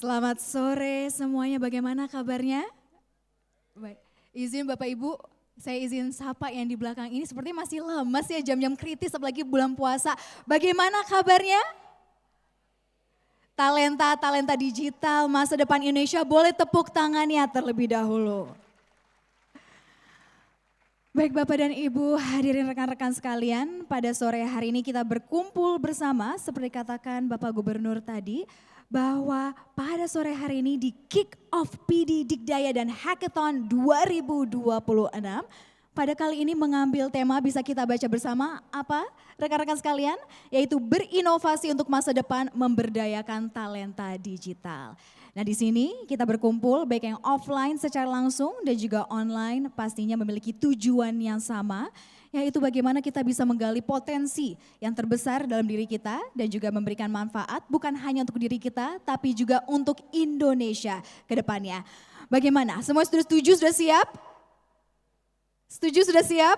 Selamat sore semuanya, bagaimana kabarnya? Baik, izin Bapak Ibu, saya izin sapa yang di belakang ini sepertinya masih lemas ya, jam-jam kritis apalagi bulan puasa. Bagaimana kabarnya? Talenta digital masa depan Indonesia, boleh tepuk tangannya terlebih dahulu. Baik Bapak dan Ibu, hadirin rekan-rekan sekalian, pada sore hari ini kita berkumpul bersama seperti katakan Bapak Gubernur tadi, bahwa pada sore hari ini di Kick Off PD Dikdaya dan Hackathon 2026, pada kali ini mengambil tema bisa kita baca bersama apa rekan-rekan sekalian, yaitu berinovasi untuk masa depan memberdayakan talenta digital. Nah di sini kita berkumpul baik yang offline secara langsung dan juga online pastinya memiliki tujuan yang sama, yaitu bagaimana kita bisa menggali potensi yang terbesar dalam diri kita dan juga memberikan manfaat bukan hanya untuk diri kita tapi juga untuk Indonesia ke depannya. Bagaimana? Semua sudah setuju, sudah siap? Setuju, sudah siap?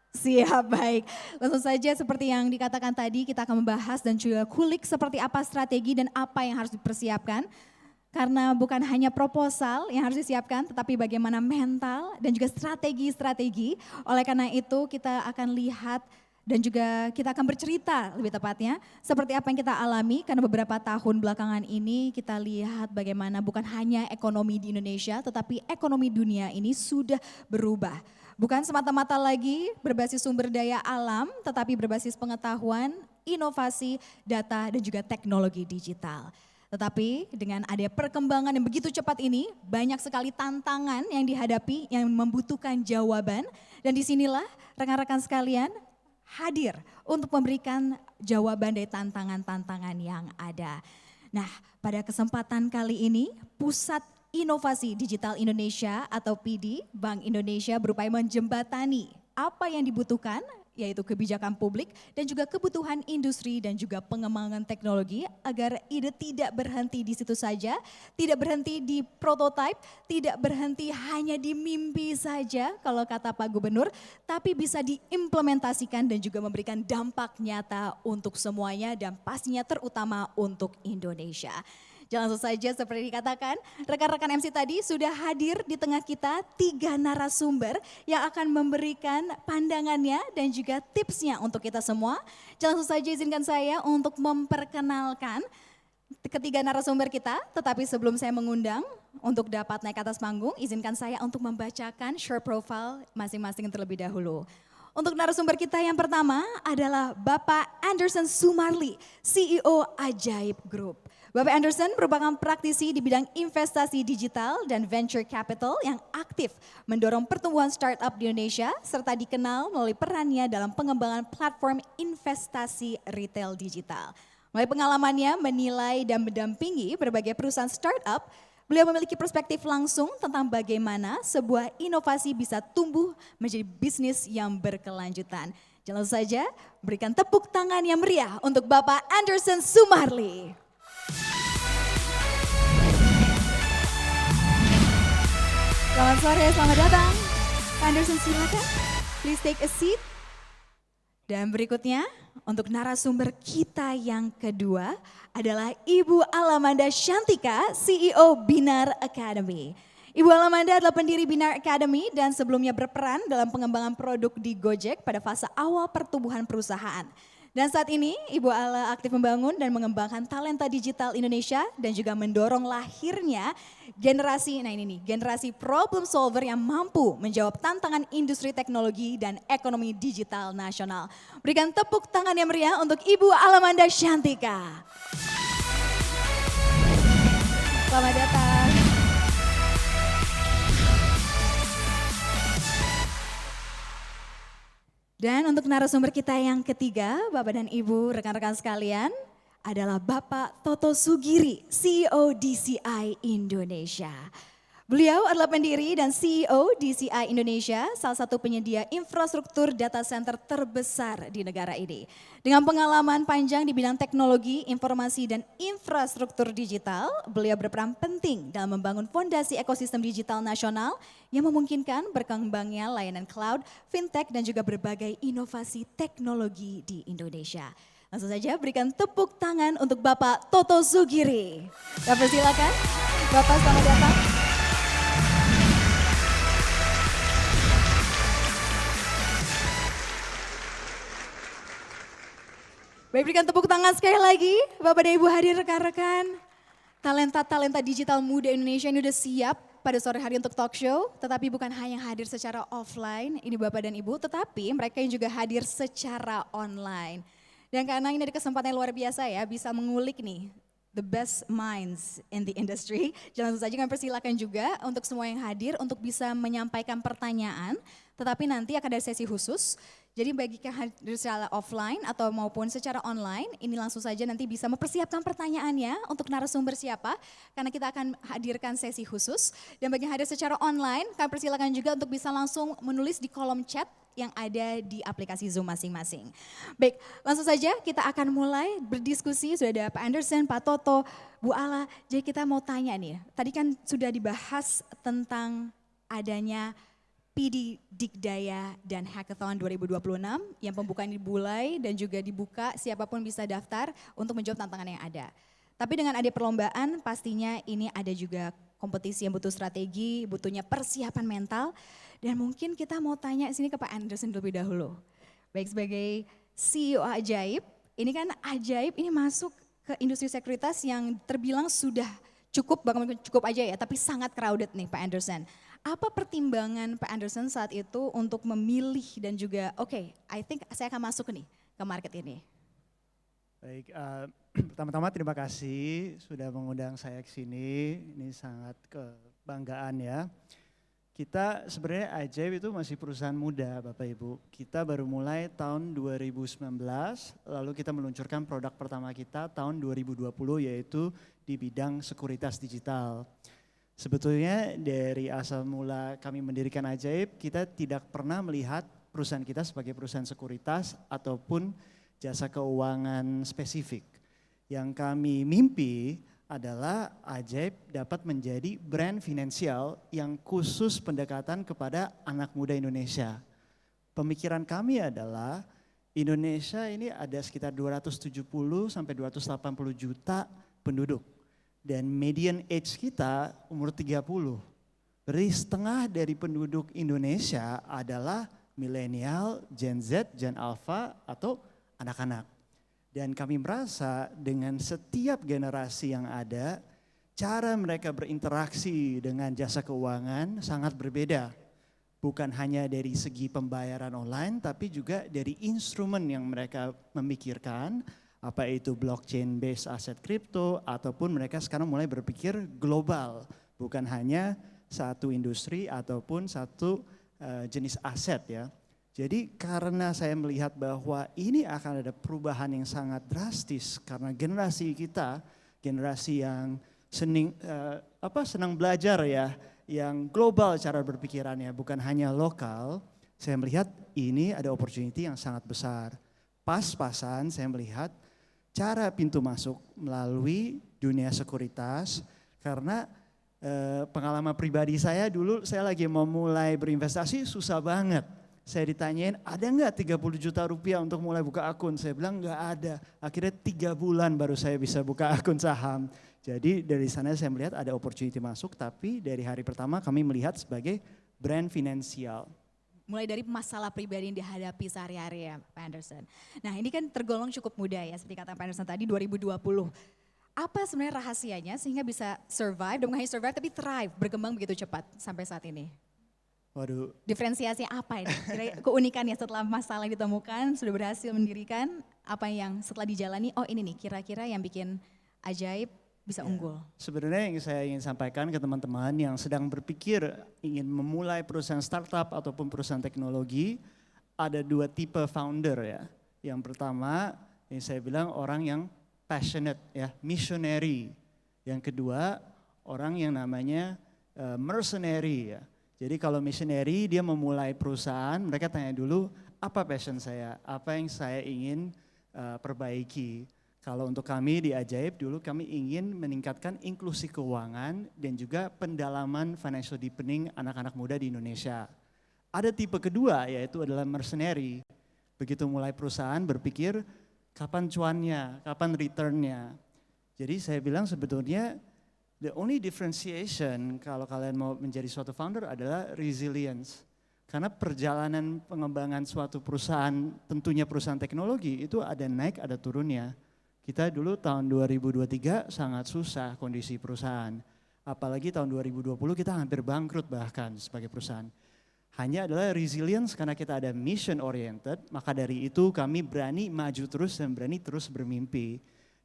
Siap, baik. Langsung saja seperti yang dikatakan tadi, kita akan membahas dan juga kulik seperti apa strategi dan apa yang harus dipersiapkan. Karena bukan hanya proposal yang harus disiapkan, tetapi bagaimana mental dan juga strategi-strategi. Oleh karena itu kita akan lihat dan juga kita akan bercerita lebih tepatnya seperti apa yang kita alami karena beberapa tahun belakangan ini kita lihat bagaimana bukan hanya ekonomi di Indonesia tetapi ekonomi dunia ini sudah berubah. Bukan semata-mata lagi berbasis sumber daya alam tetapi berbasis pengetahuan, inovasi, data dan juga teknologi digital. Tetapi dengan adanya perkembangan yang begitu cepat ini banyak sekali tantangan yang dihadapi yang membutuhkan jawaban dan disinilah rekan-rekan sekalian hadir untuk memberikan jawaban dari tantangan-tantangan yang ada. Nah, pada kesempatan kali ini Pusat Inovasi Digital Indonesia atau PD Bank Indonesia berupaya menjembatani apa yang dibutuhkan yaitu kebijakan publik dan juga kebutuhan industri dan juga pengembangan teknologi agar ide tidak berhenti di situ saja, tidak berhenti di prototipe, tidak berhenti hanya di mimpi saja kalau kata Pak Gubernur, tapi bisa diimplementasikan dan juga memberikan dampak nyata untuk semuanya dan pastinya terutama untuk Indonesia. Jangan langsung saja seperti dikatakan, rekan-rekan MC tadi sudah hadir di tengah kita 3 narasumber yang akan memberikan pandangannya dan juga tipsnya untuk kita semua. Jangan langsung saja izinkan saya untuk memperkenalkan ketiga narasumber kita, tetapi sebelum saya mengundang untuk dapat naik ke atas panggung, izinkan saya untuk membacakan short profile masing-masing terlebih dahulu. Untuk narasumber kita yang pertama adalah Bapak Anderson Sumarli, CEO Ajaib Group. Bapak Anderson merupakan praktisi di bidang investasi digital dan venture capital yang aktif mendorong pertumbuhan startup di Indonesia serta dikenal melalui perannya dalam pengembangan platform investasi retail digital. Melalui pengalamannya menilai dan mendampingi berbagai perusahaan startup, beliau memiliki perspektif langsung tentang bagaimana sebuah inovasi bisa tumbuh menjadi bisnis yang berkelanjutan. Jangan saja berikan tepuk tangan yang meriah untuk Bapak Anderson Sumarli. Selamat sore, selamat datang. Pak Anderson silakan, please take a seat. Dan berikutnya untuk narasumber kita yang kedua adalah Ibu Alamanda Shantika, CEO Binar Academy. Ibu Alamanda adalah pendiri Binar Academy dan sebelumnya berperan dalam pengembangan produk di Gojek pada fase awal pertumbuhan perusahaan. Dan saat ini Ibu Ala aktif membangun dan mengembangkan talenta digital Indonesia dan juga mendorong lahirnya generasi problem solver yang mampu menjawab tantangan industri teknologi dan ekonomi digital nasional. Berikan tepuk tangan yang meriah untuk Ibu Alamanda Shantika. Selamat datang. Dan untuk narasumber kita yang ketiga, Bapak dan Ibu, rekan-rekan sekalian, adalah Bapak Toto Sugiri, CEO DCI Indonesia. Beliau adalah pendiri dan CEO DCI Indonesia, salah satu penyedia infrastruktur data center terbesar di negara ini. Dengan pengalaman panjang di bidang teknologi, informasi, dan infrastruktur digital, beliau berperan penting dalam membangun fondasi ekosistem digital nasional yang memungkinkan berkembangnya layanan cloud, fintech, dan juga berbagai inovasi teknologi di Indonesia. Langsung saja berikan tepuk tangan untuk Bapak Toto Sugiri. Kami persilakan, Bapak selamat datang. Baik, berikan tepuk tangan sekali lagi, Bapak dan Ibu hadir rekan-rekan. Talenta-talenta digital muda Indonesia ini udah siap pada sore hari untuk talk show, tetapi bukan hanya hadir secara offline, ini Bapak dan Ibu, tetapi mereka yang juga hadir secara online. Dan karena ini ada kesempatan yang luar biasa ya, bisa mengulik nih the best minds in the industry. Jangan saja kami persilakan juga untuk semua yang hadir untuk bisa menyampaikan pertanyaan, tetapi nanti akan ada sesi khusus. Jadi bagi yang hadir secara offline atau maupun secara online, ini langsung saja nanti bisa mempersiapkan pertanyaannya untuk narasumber siapa, karena kita akan hadirkan sesi khusus. Dan bagi yang hadir secara online, kami persilakan juga untuk bisa langsung menulis di kolom chat yang ada di aplikasi Zoom masing-masing. Baik, langsung saja kita akan mulai berdiskusi. Sudah ada Pak Anderson, Pak Toto, Bu Ala. Jadi kita mau tanya nih, tadi kan sudah dibahas tentang adanya PD Dikdaya dan Hackathon 2026 yang pembukaan dimulai dan juga dibuka, siapapun bisa daftar untuk menjawab tantangan yang ada. Tapi dengan ada perlombaan pastinya ini ada juga kompetisi yang butuh strategi, butuhnya persiapan mental. Dan mungkin kita mau tanya sini ke Pak Anderson terlebih dahulu. Baik, sebagai CEO Ajaib, ini kan Ajaib ini masuk ke industri sekuritas yang terbilang sudah cukup, bahkan cukup aja ya, tapi sangat crowded nih Pak Anderson. Apa pertimbangan Pak Anderson saat itu untuk memilih dan juga oke, I think saya akan masuk nih ke market ini? Baik, pertama-tama terima kasih sudah mengundang saya ke sini. Ini sangat kebanggaan ya. Kita sebenarnya Ajaib itu masih perusahaan muda Bapak Ibu. Kita baru mulai tahun 2019, lalu kita meluncurkan produk pertama kita tahun 2020 yaitu di bidang sekuritas digital. Sebetulnya dari asal mula kami mendirikan Ajaib, kita tidak pernah melihat perusahaan kita sebagai perusahaan sekuritas ataupun jasa keuangan spesifik. Yang kami mimpi adalah Ajaib dapat menjadi brand finansial yang khusus pendekatan kepada anak muda Indonesia. Pemikiran kami adalah Indonesia ini ada sekitar 270 sampai 280 juta penduduk. Dan median age kita umur 30. Berarti setengah dari penduduk Indonesia adalah milenial, Gen Z, Gen Alpha atau anak-anak. Dan kami merasa dengan setiap generasi yang ada, cara mereka berinteraksi dengan jasa keuangan sangat berbeda. Bukan hanya dari segi pembayaran online, tapi juga dari instrumen yang mereka memikirkan, apa itu blockchain based aset kripto, ataupun mereka sekarang mulai berpikir global, bukan hanya satu industri ataupun satu jenis aset ya. Jadi karena saya melihat bahwa ini akan ada perubahan yang sangat drastis karena generasi kita, generasi yang senang belajar ya, yang global cara berpikirannya, bukan hanya lokal, saya melihat ini ada opportunity yang sangat besar. Pas-pasan saya melihat cara pintu masuk melalui dunia sekuritas karena pengalaman pribadi saya dulu saya lagi mau mulai berinvestasi susah banget. Saya ditanyain ada nggak 30 juta rupiah untuk mulai buka akun, saya bilang nggak ada. Akhirnya 3 bulan baru saya bisa buka akun saham. Jadi dari sana saya melihat ada opportunity masuk, tapi dari hari pertama kami melihat sebagai brand finansial. Mulai dari masalah pribadi yang dihadapi sehari-hari ya Pak Anderson. Nah ini kan tergolong cukup muda ya seperti kata Pak Anderson tadi 2020. Apa sebenarnya rahasianya sehingga bisa survive, dan bukan hanya survive tapi thrive, berkembang begitu cepat sampai saat ini? Waduh. Diferensiasi apa ini? Keunikannya setelah masalah ditemukan, sudah berhasil mendirikan, apa yang setelah dijalani, oh ini nih kira-kira yang bikin Ajaib bisa unggul. Sebenarnya yang saya ingin sampaikan ke teman-teman yang sedang berpikir ingin memulai perusahaan startup ataupun perusahaan teknologi, ada 2 tipe founder ya. Yang pertama yang saya bilang orang yang passionate ya, missionary. Yang kedua orang yang namanya mercenary ya. Jadi kalau missionary dia memulai perusahaan, mereka tanya dulu apa passion saya, apa yang saya ingin perbaiki. Kalau untuk kami di Ajaib dulu kami ingin meningkatkan inklusi keuangan dan juga pendalaman financial deepening anak-anak muda di Indonesia. Ada tipe kedua yaitu adalah mercenary. Begitu mulai perusahaan berpikir kapan cuannya, kapan returnnya. Jadi saya bilang sebetulnya the only differentiation kalau kalian mau menjadi suatu founder adalah resilience. Karena perjalanan pengembangan suatu perusahaan, tentunya perusahaan teknologi itu ada naik ada turunnya. Kita dulu tahun 2023 sangat susah kondisi perusahaan. Apalagi tahun 2020 kita hampir bangkrut bahkan sebagai perusahaan. Hanya adalah resilience karena kita ada mission oriented, maka dari itu kami berani maju terus dan berani terus bermimpi.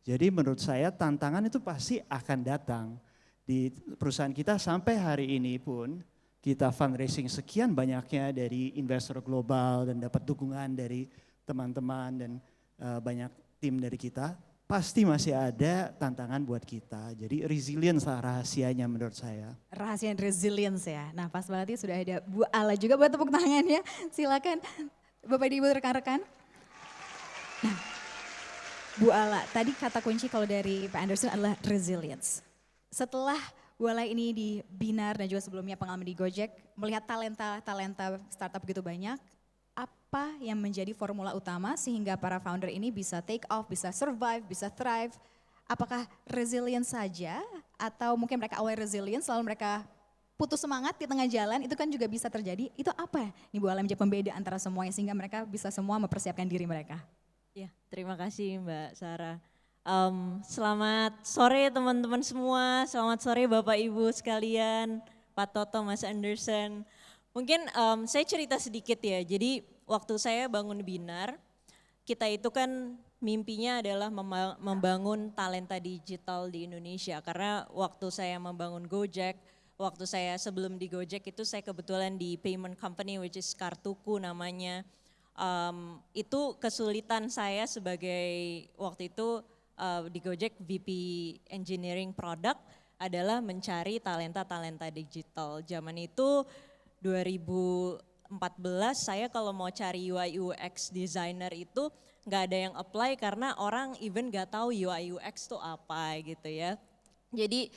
Jadi menurut saya tantangan itu pasti akan datang. Di perusahaan kita sampai hari ini pun kita fundraising sekian banyaknya dari investor global dan dapat dukungan dari teman-teman dan banyak tim dari kita. Pasti masih ada tantangan buat kita. Jadi resilience lah rahasianya menurut saya. Rahasia resilience ya. Nah pas banget sudah ada Bu Ala juga buat tepuk tangannya. Silakan Bapak Ibu rekan-rekan. Nah Bu Ala, tadi kata kunci kalau dari Pak Anderson adalah resilience. Setelah Bu Ala ini di Binar dan juga sebelumnya pengalaman di Gojek, melihat talenta startup begitu banyak, apa yang menjadi formula utama sehingga para founder ini bisa take off, bisa survive, bisa thrive? Apakah resilience saja atau mungkin mereka awal resilience lalu mereka putus semangat di tengah jalan, itu kan juga bisa terjadi. Itu apa nih Bu Ala menjadi pembeda antara semuanya sehingga mereka bisa semua mempersiapkan diri mereka? Ya, terima kasih Mbak Sarah. Selamat sore teman-teman semua, selamat sore Bapak Ibu sekalian, Pak Toto, Mas Anderson. Mungkin saya cerita sedikit ya, jadi waktu saya bangun Binar, kita itu kan mimpinya adalah membangun talenta digital di Indonesia. Karena waktu saya membangun Gojek, waktu saya sebelum di Gojek itu saya kebetulan di payment company which is Kartuku namanya. Itu kesulitan saya sebagai waktu itu di Gojek VP Engineering Product adalah mencari talenta-talenta digital. Zaman itu 2014 saya kalau mau cari UI UX designer itu nggak ada yang apply karena orang even nggak tahu UI UX itu apa gitu ya. Jadi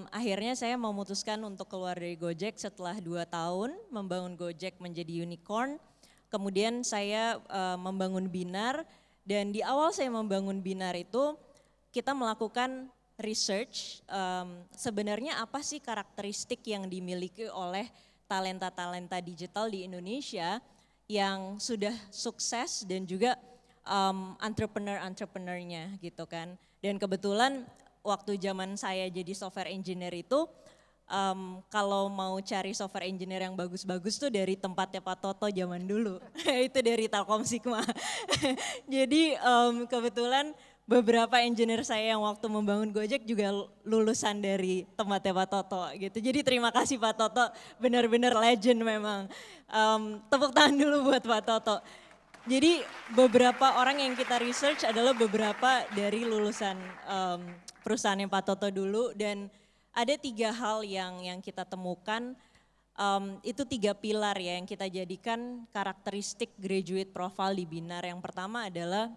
akhirnya saya memutuskan untuk keluar dari Gojek setelah 2 tahun membangun Gojek menjadi unicorn. Kemudian saya membangun Binar dan di awal saya membangun Binar itu kita melakukan research sebenarnya apa sih karakteristik yang dimiliki oleh talenta-talenta digital di Indonesia yang sudah sukses dan juga entrepreneur-entrepreneurnya gitu kan. Dan kebetulan waktu zaman saya jadi software engineer itu kalau mau cari software engineer yang bagus-bagus tuh dari tempatnya Pak Toto zaman dulu, itu dari Telkom Sigma. Jadi kebetulan beberapa engineer saya yang waktu membangun Gojek juga lulusan dari tempatnya Pak Toto gitu. Jadi terima kasih Pak Toto, benar-benar legend memang. Tepuk tangan dulu buat Pak Toto. Jadi beberapa orang yang kita research adalah beberapa dari lulusan perusahaannya Pak Toto dulu dan ada 3 hal yang kita temukan, itu 3 pilar ya yang kita jadikan karakteristik graduate profile di Binar. Yang pertama adalah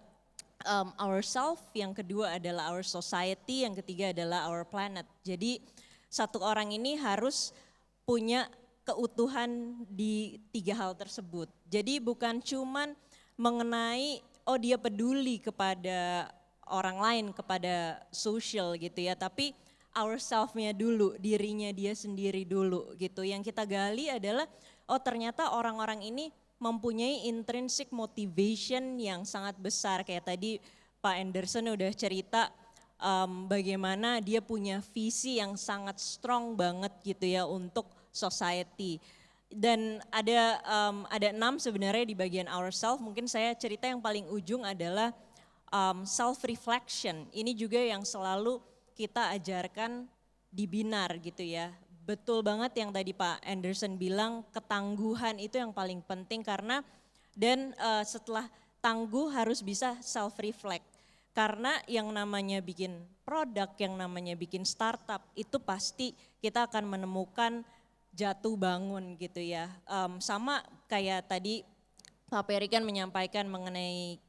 ourself, yang kedua adalah our society, yang ketiga adalah our planet. Jadi satu orang ini harus punya keutuhan di 3 hal tersebut. Jadi bukan cuman mengenai oh dia peduli kepada orang lain, kepada social gitu ya, tapi ourself-nya dulu, dirinya dia sendiri dulu gitu. Yang kita gali adalah oh ternyata orang-orang ini mempunyai intrinsic motivation yang sangat besar. Kayak tadi Pak Anderson udah cerita bagaimana dia punya visi yang sangat strong banget gitu ya untuk society. Dan ada 6 sebenarnya di bagian ourself, mungkin saya cerita yang paling ujung adalah self-reflection. Ini juga yang selalu kita ajarkan di Binar gitu ya. Betul banget yang tadi Pak Anderson bilang, ketangguhan itu yang paling penting karena dan setelah tangguh harus bisa self-reflect. Karena yang namanya bikin produk, yang namanya bikin startup itu pasti kita akan menemukan jatuh bangun gitu ya. Sama kayak tadi Pak Peri kan menyampaikan mengenai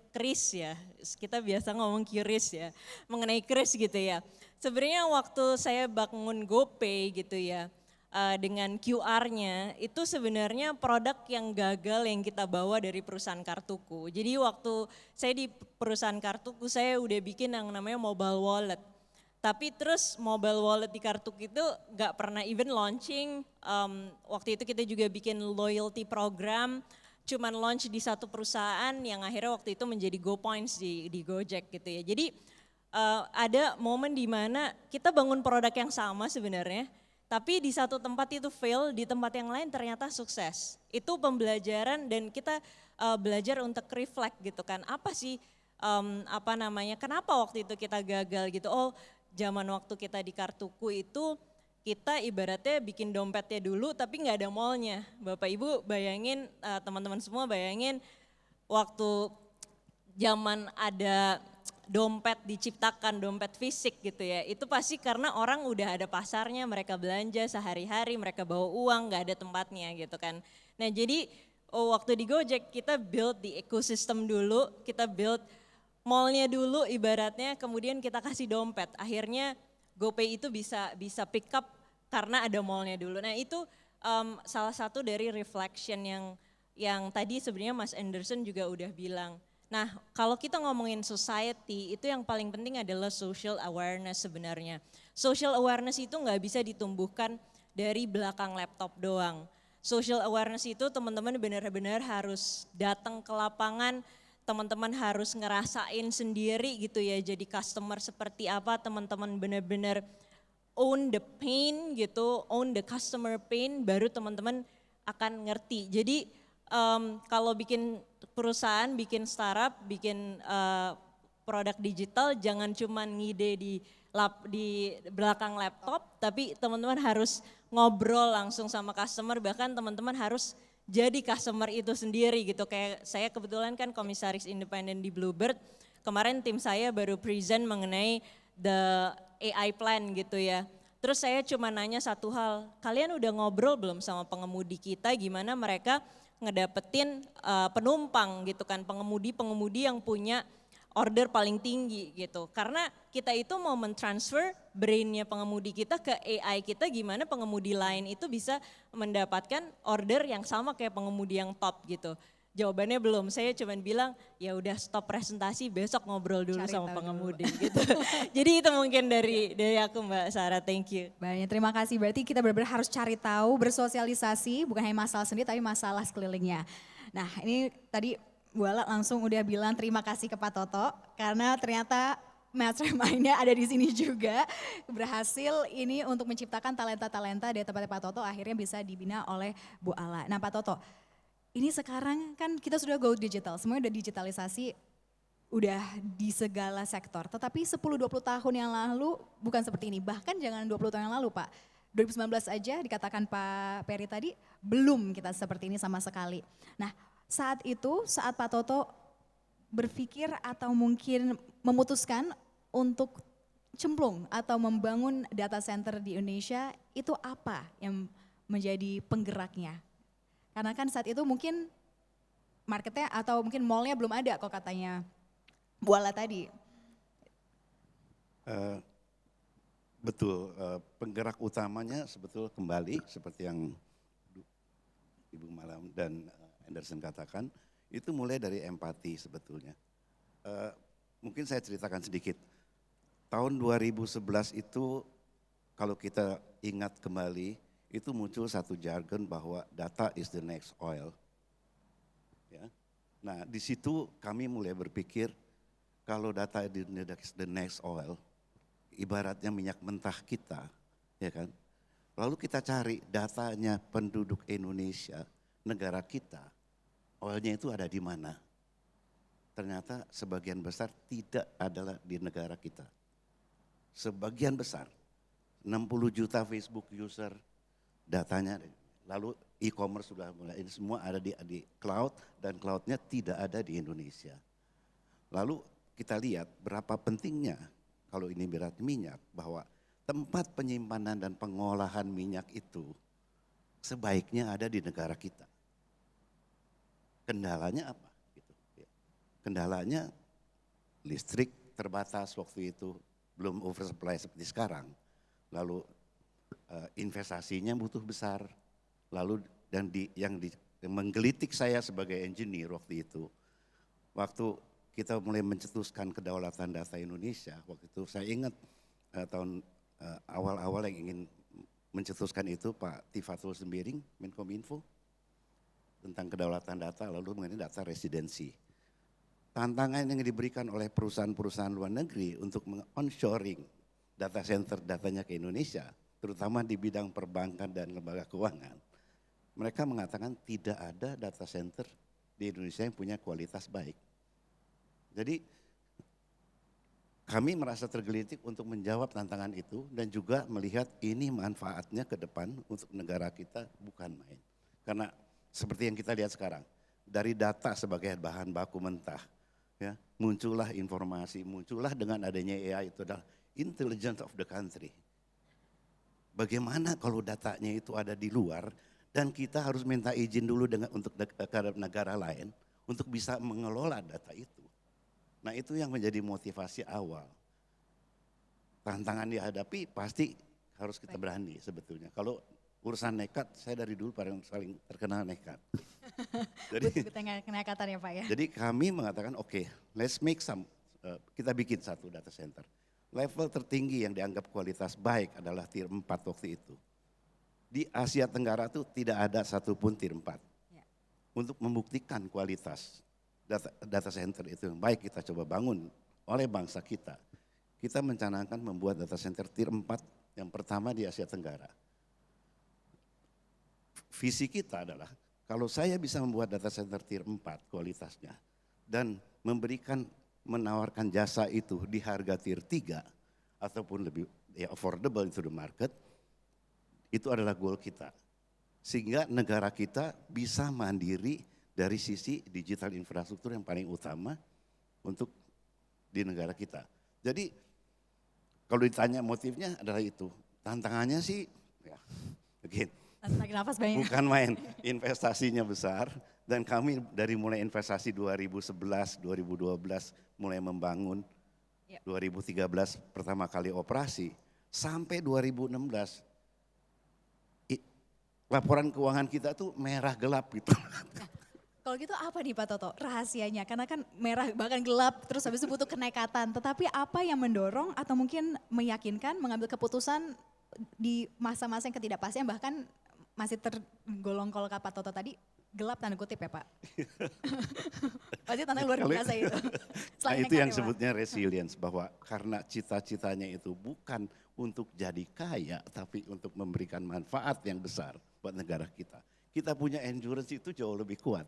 kris ya, kita biasa ngomong kiris ya, mengenai kris gitu ya. Sebenarnya waktu saya bangun GoPay gitu ya, dengan QR-nya itu sebenarnya produk yang gagal yang kita bawa dari perusahaan kartuku. Jadi waktu saya di perusahaan kartuku saya udah bikin yang namanya mobile wallet. Tapi terus mobile wallet di kartuku itu gak pernah even launching. Waktu itu kita juga bikin loyalty program, cuman launch di satu perusahaan yang akhirnya waktu itu menjadi GoPoints di Gojek gitu ya. Jadi ada momen di mana kita bangun produk yang sama sebenarnya, tapi di satu tempat itu fail, di tempat yang lain ternyata sukses. Itu pembelajaran dan kita belajar untuk reflect gitu kan. Apa sih kenapa waktu itu kita gagal gitu. Oh, zaman waktu kita di kartuku itu kita ibaratnya bikin dompetnya dulu tapi nggak ada mallnya. Bapak Ibu bayangin, teman-teman semua bayangin waktu zaman ada dompet diciptakan, dompet fisik gitu ya. Itu pasti karena orang udah ada pasarnya, mereka belanja sehari-hari, mereka bawa uang, nggak ada tempatnya gitu kan. Nah jadi waktu di Gojek kita build di ekosistem dulu, kita build mallnya dulu ibaratnya, kemudian kita kasih dompet. Akhirnya GoPay itu bisa pick up karena ada mallnya dulu. Nah itu salah satu dari reflection yang tadi sebenarnya Mas Anderson juga udah bilang. Nah kalau kita ngomongin society itu yang paling penting adalah social awareness sebenarnya. Social awareness itu nggak bisa ditumbuhkan dari belakang laptop doang. Social awareness itu teman-teman benar-benar harus datang ke lapangan, teman-teman harus ngerasain sendiri gitu ya, jadi customer seperti apa, teman-teman benar-benar own the pain gitu, own the customer pain, baru teman-teman akan ngerti. Jadi kalau bikin perusahaan, bikin startup, bikin produk digital, jangan cuma ngide di belakang laptop, tapi teman-teman harus ngobrol langsung sama customer, bahkan teman-teman harus jadi customer itu sendiri gitu. Kayak saya kebetulan kan komisaris independen di Bluebird, kemarin tim saya baru present mengenai the AI plan gitu ya. Terus saya cuma nanya satu hal, kalian udah ngobrol belum sama pengemudi kita gimana mereka ngedapetin penumpang gitu kan, pengemudi yang punya order paling tinggi gitu. Karena kita itu mau mentransfer brainnya pengemudi kita ke AI kita, gimana pengemudi lain itu bisa mendapatkan order yang sama kayak pengemudi yang top gitu. Jawabannya belum, saya cuma bilang ya udah stop presentasi, besok ngobrol dulu Cari sama tahu pengemudi gitu. Jadi itu mungkin dari aku Mbak Sarah, thank you. Banyak terima kasih, berarti kita benar-benar harus cari tahu, bersosialisasi, bukan hanya masalah sendiri tapi masalah sekelilingnya. Nah ini tadi Bu Ala langsung udah bilang terima kasih ke Pak Toto, karena ternyata mastermind-nya ada di sini juga, berhasil ini untuk menciptakan talenta-talenta dari tempatnya Pak Toto akhirnya bisa dibina oleh Bu Ala. Nah Pak Toto, ini sekarang kan kita sudah go digital, semuanya udah digitalisasi, udah di segala sektor. Tetapi 10-20 tahun yang lalu bukan seperti ini, bahkan jangan 20 tahun yang lalu Pak. 2019 aja dikatakan Pak Peri tadi, belum kita seperti ini sama sekali. Nah saat itu, saat Pak Toto berpikir atau mungkin memutuskan untuk cemplung atau membangun data center di Indonesia, itu apa yang menjadi penggeraknya? Karena kan saat itu mungkin marketnya atau mungkin mallnya belum ada kok katanya Bu Ala tadi. Betul, penggerak utamanya sebetulnya kembali seperti yang Ibu Malam dan Anderson katakan, itu mulai dari empati sebetulnya. Mungkin saya ceritakan sedikit. Tahun 2011 itu kalau kita ingat kembali, itu muncul satu jargon bahwa data is the next oil. Ya. Nah di situ kami mulai berpikir kalau data is the next oil, ibaratnya minyak mentah kita, ya kan. Lalu kita cari datanya penduduk Indonesia, negara kita, oilnya itu ada di mana. Ternyata sebagian besar tidak adalah di negara kita. Sebagian besar, 60 juta Facebook user, datanya, lalu e-commerce sudah mulai, ini semua ada di cloud dan cloudnya tidak ada di Indonesia. Lalu kita lihat berapa pentingnya kalau ini berat minyak, bahwa tempat penyimpanan dan pengolahan minyak itu sebaiknya ada di negara kita. Kendalanya apa? Gitu. Kendalanya listrik terbatas waktu itu, belum oversupply seperti sekarang. Lalu investasinya butuh besar. Lalu yang menggelitik saya sebagai engineer waktu itu, waktu kita mulai mencetuskan kedaulatan data Indonesia, waktu itu saya ingat tahun awal-awal yang ingin mencetuskan itu Pak Tifatul Sembiring, Menkominfo, tentang kedaulatan data, lalu mengenai data residensi. Tantangan yang diberikan oleh perusahaan-perusahaan luar negeri untuk meng-onshoring data center datanya ke Indonesia, terutama di bidang perbankan dan lembaga keuangan. Mereka mengatakan tidak ada data center di Indonesia yang punya kualitas baik. Jadi kami merasa tergelitik untuk menjawab tantangan itu dan juga melihat ini manfaatnya ke depan untuk negara kita bukan main. Karena seperti yang kita lihat sekarang, dari data sebagai bahan baku mentah, ya, muncullah informasi, muncullah dengan adanya AI itu adalah intelligence of the country. Bagaimana kalau datanya itu ada di luar dan kita harus minta izin dulu untuk negara lain untuk bisa mengelola data itu. Nah itu yang menjadi motivasi awal. Tantangan dihadapi pasti harus kita berani sebetulnya. Kalau urusan nekat, saya dari dulu paling terkenal nekat. Jadi kenekatan ya Pak ya. Jadi kami mengatakan oke, let's make kita bikin satu data center. Level tertinggi yang dianggap kualitas baik adalah tier 4 waktu itu. Di Asia Tenggara itu tidak ada satupun tier 4. Ya. Untuk membuktikan kualitas data center itu yang baik kita coba bangun oleh bangsa kita. Kita mencanangkan membuat data center tier 4 yang pertama di Asia Tenggara. Visi kita adalah kalau saya bisa membuat data center tier 4 kualitasnya dan menawarkan jasa itu di harga tier 3 ataupun lebih affordable into the market, itu adalah goal kita. Sehingga negara kita bisa mandiri dari sisi digital infrastruktur yang paling utama untuk di negara kita. Jadi kalau ditanya motifnya adalah itu. Tantangannya sih ya again, tarik nafas banyak. Bukan main, investasinya besar dan kami dari mulai investasi 2011, 2012 mulai membangun, 2013 pertama kali operasi, sampai 2016 laporan keuangan kita tuh merah gelap gitu. Kalau gitu apa nih Pak Toto rahasianya? Karena kan merah bahkan gelap terus habis itu butuh kenekatan. Tetapi apa yang mendorong atau mungkin meyakinkan mengambil keputusan di masa-masa yang ketidakpastian bahkan masih tergolong kalau kata Pak Toto tadi gelap tanda kutip ya Pak. Pasti tantangan luar biasa itu. Nah itu yang sebutnya resilience, bahwa karena cita-citanya itu bukan untuk jadi kaya tapi untuk memberikan manfaat yang besar buat negara kita. Kita punya endurance itu jauh lebih kuat.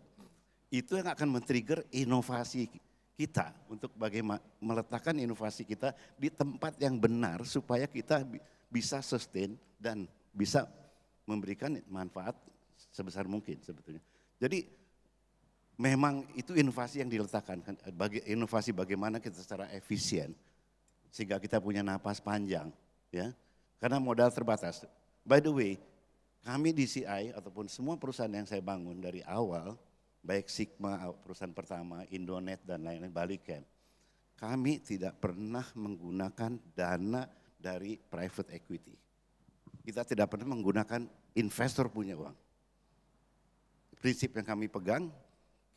Itu yang akan men-trigger inovasi kita untuk bagaimana meletakkan inovasi kita di tempat yang benar supaya kita bisa sustain dan bisa memberikan manfaat sebesar mungkin sebetulnya. Jadi memang itu inovasi yang diletakkan, inovasi bagaimana kita secara efisien sehingga kita punya napas panjang, ya. Karena modal terbatas. By the way, kami di CI ataupun semua perusahaan yang saya bangun dari awal, baik Sigma perusahaan pertama, Indonet dan lain-lain, Balicam, kami tidak pernah menggunakan dana dari private equity. Kita tidak pernah menggunakan investor punya uang. Prinsip yang kami pegang,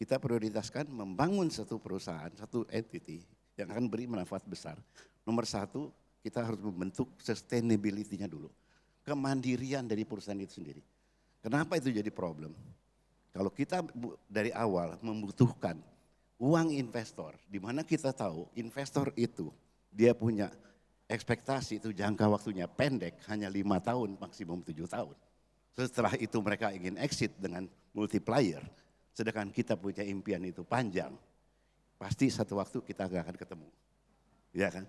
kita prioritaskan membangun satu perusahaan, satu entity yang akan beri manfaat besar. Nomor satu, kita harus membentuk sustainability-nya dulu. Kemandirian dari perusahaan itu sendiri. Kenapa itu jadi problem? Kalau kita dari awal membutuhkan uang investor, di mana kita tahu investor itu dia punya ekspektasi itu jangka waktunya pendek, hanya 5 tahun, maksimum 7 tahun. Setelah itu mereka ingin exit dengan multiplier, sedangkan kita punya impian itu panjang, pasti satu waktu kita gak akan ketemu. Ya kan?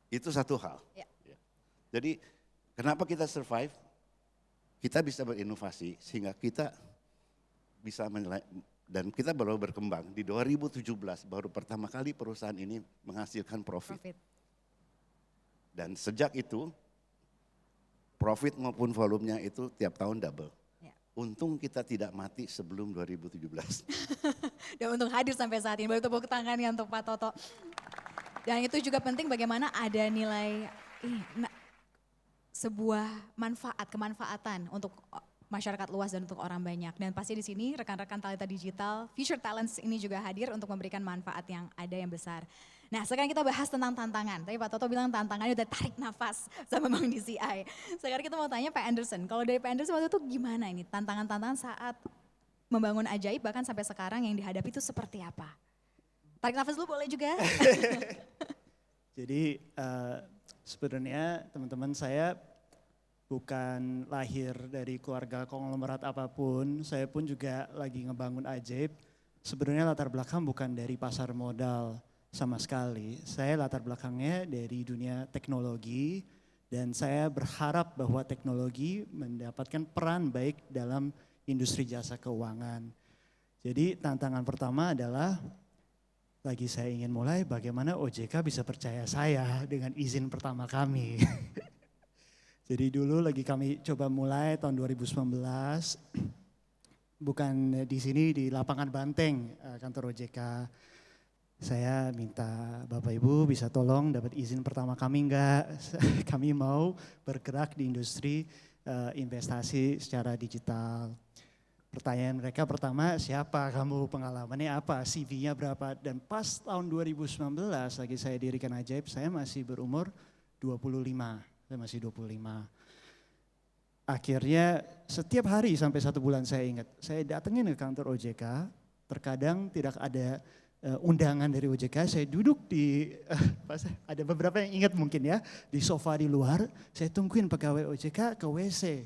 Itu satu hal. Ya. Jadi kenapa kita survive? Kita bisa berinovasi sehingga kita bisa dan kita baru berkembang. Di 2017 baru pertama kali perusahaan ini menghasilkan profit. Dan sejak itu profit maupun volumenya itu tiap tahun double. Ya. Untung kita tidak mati sebelum 2017. Dan untung hadir sampai saat ini. Baru tepuk tangannya untuk Pak Toto. Dan itu juga penting bagaimana ada nilai sebuah manfaat, kemanfaatan untuk masyarakat luas dan untuk orang banyak. Dan pasti di sini rekan-rekan Talenta Digital, Future Talents ini juga hadir untuk memberikan manfaat yang ada yang besar. Nah sekarang kita bahas tentang tantangan. Tadi Pak Toto bilang tantangannya udah tarik nafas sama Bang DCI. Sekarang kita mau tanya Pak Anderson, kalau dari Pak Anderson waktu itu gimana ini tantangan-tantangan saat membangun Ajaib bahkan sampai sekarang yang dihadapi itu seperti apa? Tarik nafas dulu boleh juga. Jadi sebenarnya teman-teman saya bukan lahir dari keluarga konglomerat apapun, saya pun juga lagi ngebangun Ajaib. Sebenarnya latar belakang bukan dari pasar modal sama sekali. Saya latar belakangnya dari dunia teknologi dan saya berharap bahwa teknologi mendapatkan peran baik dalam industri jasa keuangan. Jadi tantangan pertama adalah lagi saya ingin mulai bagaimana OJK bisa percaya saya dengan izin pertama kami. Jadi dulu lagi kami coba mulai tahun 2019, bukan di sini di lapangan Banteng kantor OJK. Saya minta Bapak Ibu bisa tolong dapat izin pertama kami enggak. Kami mau bergerak di industri investasi secara digital. Pertanyaan mereka pertama, siapa kamu, pengalamannya apa, CV-nya berapa. Dan pas tahun 2019 lagi saya dirikan Ajaib, saya masih berumur 25. Saya masih 25. Akhirnya setiap hari sampai 1 bulan saya ingat, saya datengin ke kantor OJK, terkadang tidak ada undangan dari OJK, saya duduk di, ada beberapa yang ingat mungkin ya, di sofa di luar, saya tungguin pegawai OJK ke WC.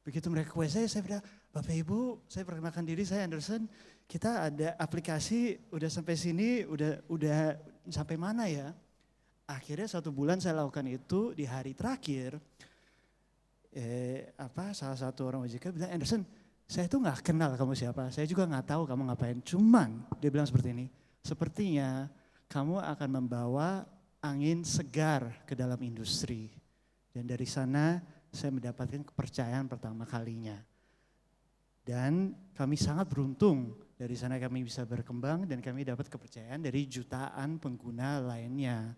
Begitu mereka ke WC, saya bilang, Bapak Ibu, saya perkenalkan diri, saya Anderson, kita ada aplikasi, udah sampai sini, udah sampai mana ya? Akhirnya 1 bulan saya lakukan itu, di hari terakhir, salah satu orang OJK bilang, Anderson, saya tuh gak kenal kamu siapa, saya juga gak tahu kamu ngapain, cuman dia bilang seperti ini, sepertinya kamu akan membawa angin segar ke dalam industri. Dan dari sana saya mendapatkan kepercayaan pertama kalinya. Dan kami sangat beruntung, dari sana kami bisa berkembang dan kami dapat kepercayaan dari jutaan pengguna lainnya.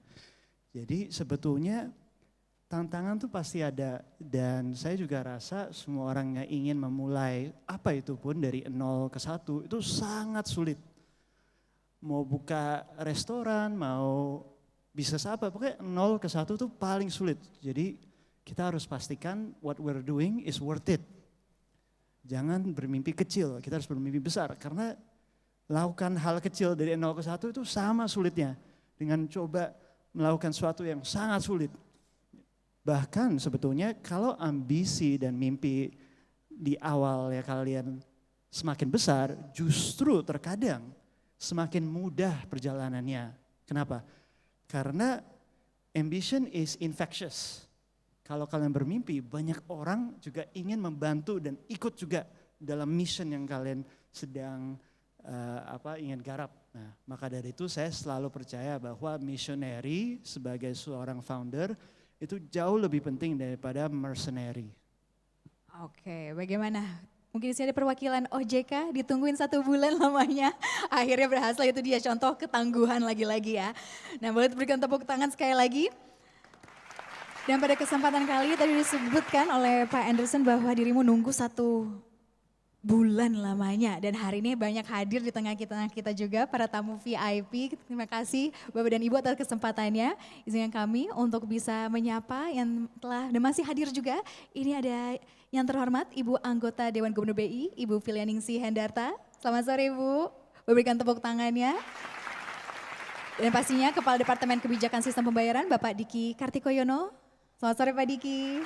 Jadi sebetulnya tantangan tuh pasti ada dan saya juga rasa semua orang yang ingin memulai apa itu pun dari 0 ke 1 itu sangat sulit. Mau buka restoran, mau bisnis apa, pokoknya 0 ke 1 itu paling sulit. Jadi kita harus pastikan what we're doing is worth it. Jangan bermimpi kecil, kita harus bermimpi besar karena lakukan hal kecil dari 0 ke 1 itu sama sulitnya dengan coba melakukan sesuatu yang sangat sulit. Bahkan sebetulnya kalau ambisi dan mimpi di awal ya kalian semakin besar, justru terkadang semakin mudah perjalanannya. Kenapa? Karena ambition is infectious. Kalau kalian bermimpi, banyak orang juga ingin membantu dan ikut juga dalam mission yang kalian sedang ingin garap. Nah, maka dari itu saya selalu percaya bahwa missionary sebagai seorang founder itu jauh lebih penting daripada mercenary. Oke, bagaimana? Mungkin di sini ada perwakilan OJK, ditungguin 1 bulan lamanya. Akhirnya berhasil, itu dia contoh ketangguhan lagi-lagi ya. Nah, boleh berikan tepuk tangan sekali lagi. Dan pada kesempatan kali tadi disebutkan oleh Pak Anderson bahwa dirimu nunggu 1 bulan lamanya. Dan hari ini banyak hadir di tengah kita juga para tamu VIP. Terima kasih Bapak dan Ibu atas kesempatannya. Izinkan kami untuk bisa menyapa yang telah dan masih hadir juga. Ini ada yang terhormat Ibu Anggota Dewan Gubernur BI, Ibu Filianingsi Hendarta. Selamat sore Ibu, berikan tepuk tangannya. Dan pastinya Kepala Departemen Kebijakan Sistem Pembayaran Bapak Diki Kartikoyono. Selamat sore Pak Diki.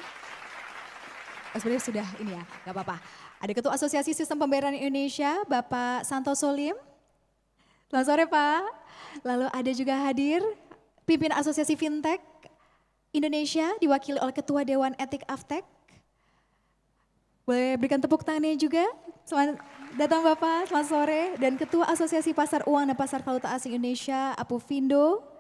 Sebenarnya sudah ini ya, gak apa-apa. Ada Ketua Asosiasi Sistem Pembayaran Indonesia, Bapak Santo Solim. Selamat sore Pak. Lalu ada juga hadir pimpinan Asosiasi Fintech Indonesia diwakili oleh Ketua Dewan Etik Aftek. Boleh berikan tepuk tangannya juga. Selamat datang Bapak, selamat sore. Dan Ketua Asosiasi Pasar Uang dan Pasar Valuta Asing Indonesia, Apuvindo.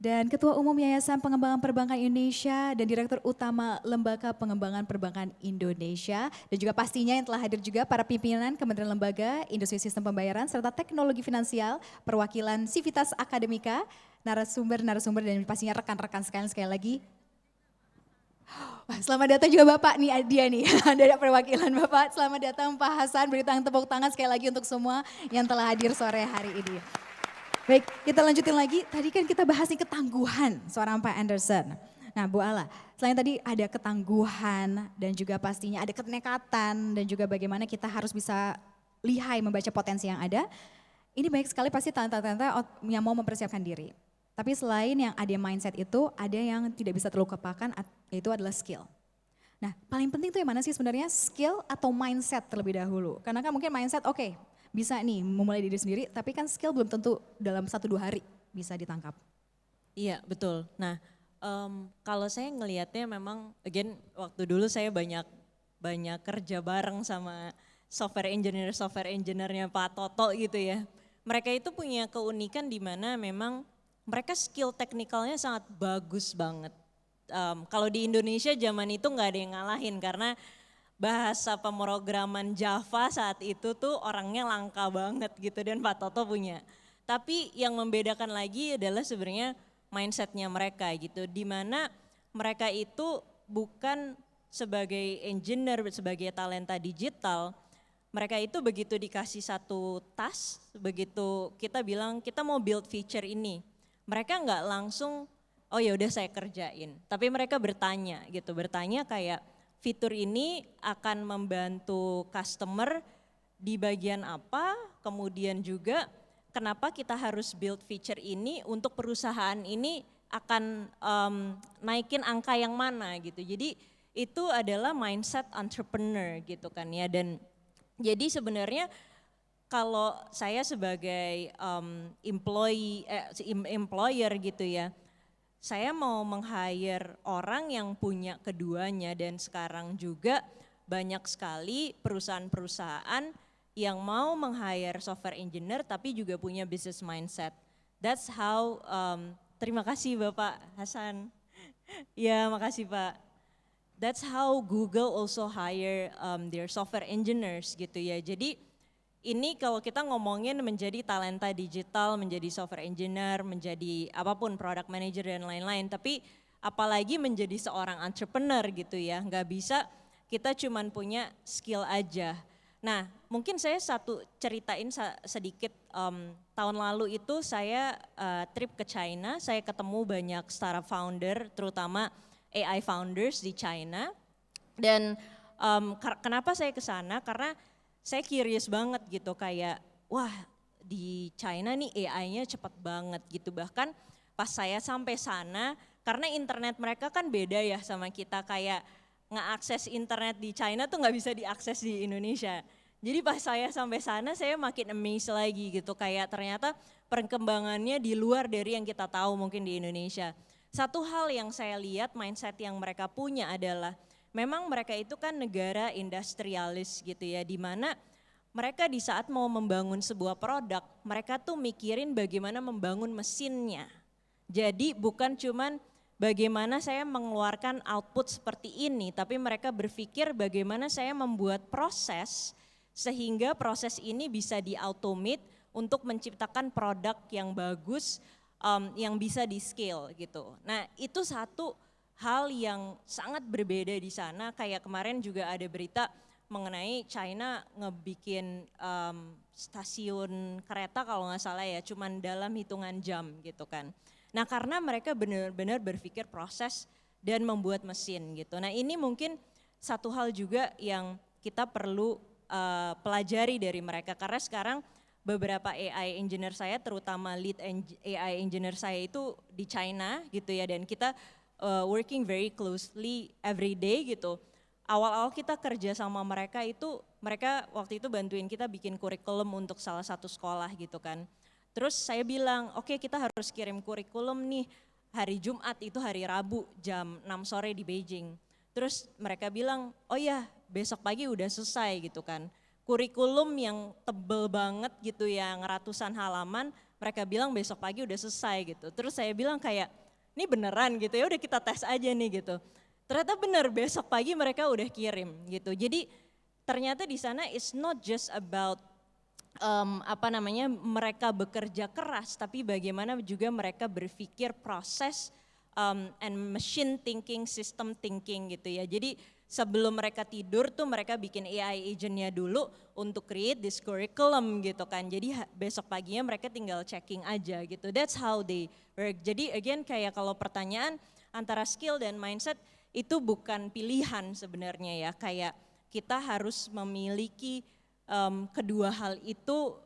Dan Ketua Umum Yayasan Pengembangan Perbankan Indonesia dan Direktur Utama Lembaga Pengembangan Perbankan Indonesia. Dan juga pastinya yang telah hadir juga para pimpinan Kementerian Lembaga, Industri Sistem Pembayaran, serta Teknologi Finansial, perwakilan Sivitas Akademika, narasumber dan pastinya rekan-rekan sekalian sekali lagi. Wah, selamat datang juga Bapak nih, dia nih, ada perwakilan Bapak. Selamat datang Pak Hasan, beri tepuk tangan sekali lagi untuk semua yang telah hadir sore hari ini. Baik, kita lanjutin lagi. Tadi kan kita bahas nih ketangguhan seorang Pak Anderson. Nah Bu Ala, selain tadi ada ketangguhan dan juga pastinya ada kenekatan dan juga bagaimana kita harus bisa lihai membaca potensi yang ada. Ini banyak sekali pasti talenta-talenta yang mau mempersiapkan diri. Tapi selain yang ada mindset itu, ada yang tidak bisa terlupakan, yaitu adalah skill. Nah paling penting itu yang mana sih sebenarnya, skill atau mindset terlebih dahulu? Karena kan mungkin mindset oke, bisa nih memulai diri sendiri, tapi kan skill belum tentu dalam 1-2 hari bisa ditangkap. Iya betul. Nah kalau saya ngelihatnya memang, again waktu dulu saya banyak kerja bareng sama software engineer-nya Pak Toto gitu ya. Mereka itu punya keunikan di mana memang mereka skill teknikalnya sangat bagus banget. Kalau di Indonesia zaman itu nggak ada yang ngalahin karena bahasa pemrograman Java saat itu tuh orangnya langka banget gitu dan Pak Toto punya. Tapi yang membedakan lagi adalah sebenarnya mindsetnya mereka gitu. Dimana mereka itu bukan sebagai engineer, sebagai talenta digital, mereka itu begitu dikasih satu task, begitu kita bilang kita mau build feature ini, mereka nggak langsung oh ya udah saya kerjain, tapi mereka bertanya gitu, bertanya kayak fitur ini akan membantu customer di bagian apa, kemudian juga kenapa kita harus build feature ini untuk perusahaan ini akan naikin angka yang mana gitu. Jadi itu adalah mindset entrepreneur gitu kan ya, dan jadi sebenarnya kalau saya sebagai employer gitu ya, saya mau meng-hire orang yang punya keduanya dan sekarang juga banyak sekali perusahaan-perusahaan yang mau meng-hire software engineer tapi juga punya business mindset. That's how, terima kasih Bapak Hasan. Ya makasih Pak. That's how Google also hire their software engineers gitu ya. Jadi ini kalau kita ngomongin menjadi talenta digital, menjadi software engineer, menjadi apapun product manager dan lain-lain. Tapi apalagi menjadi seorang entrepreneur gitu ya. Nggak bisa kita cuman punya skill aja. Nah mungkin saya ceritain sedikit, tahun lalu itu saya trip ke China, saya ketemu banyak startup founder terutama AI founders di China. Dan kenapa saya ke sana? Karena saya curious banget gitu kayak wah di China nih AI-nya cepet banget gitu. Bahkan pas saya sampai sana karena internet mereka kan beda ya sama kita, kayak ngeakses internet di China tuh nggak bisa diakses di Indonesia. Jadi pas saya sampai sana saya makin amazed lagi gitu, kayak ternyata perkembangannya di luar dari yang kita tahu mungkin di Indonesia. Satu hal yang saya lihat mindset yang mereka punya adalah memang mereka itu kan negara industrialis gitu ya, di mana mereka di saat mau membangun sebuah produk, mereka tuh mikirin bagaimana membangun mesinnya. Jadi bukan cuman bagaimana saya mengeluarkan output seperti ini, tapi mereka berpikir bagaimana saya membuat proses sehingga proses ini bisa di-automate untuk menciptakan produk yang bagus, yang bisa di-scale gitu. Nah itu satu hal yang sangat berbeda di sana. Kayak kemarin juga ada berita mengenai China ngebikin stasiun kereta kalau nggak salah ya, cuman dalam hitungan jam gitu kan. Nah karena mereka benar-benar berpikir proses dan membuat mesin gitu. Nah ini mungkin satu hal juga yang kita perlu pelajari dari mereka, karena sekarang beberapa AI engineer saya, terutama lead AI engineer saya itu di China gitu ya, dan kita working very closely every day gitu. Awal-awal kita kerja sama mereka itu, mereka waktu itu bantuin kita bikin kurikulum untuk salah satu sekolah gitu kan. Terus saya bilang, oke kita harus kirim kurikulum nih hari Jumat, itu hari Rabu jam 6 sore di Beijing. Terus mereka bilang, oh ya besok pagi udah selesai gitu kan. Kurikulum yang tebel banget gitu, yang ratusan halaman, mereka bilang besok pagi udah selesai gitu. Terus saya bilang kayak, ini beneran gitu ya, udah kita tes aja nih gitu. Ternyata bener, besok pagi mereka udah kirim gitu. Jadi ternyata di sana it's not just about mereka bekerja keras, tapi bagaimana juga mereka berpikir proses and machine thinking, system thinking gitu ya. Jadi sebelum mereka tidur tuh mereka bikin AI agentnya dulu untuk create this curriculum gitu kan. Jadi besok paginya mereka tinggal checking aja gitu. That's how they work. Jadi again kayak kalau pertanyaan antara skill dan mindset itu bukan pilihan sebenarnya ya. Kayak kita harus memiliki kedua hal itu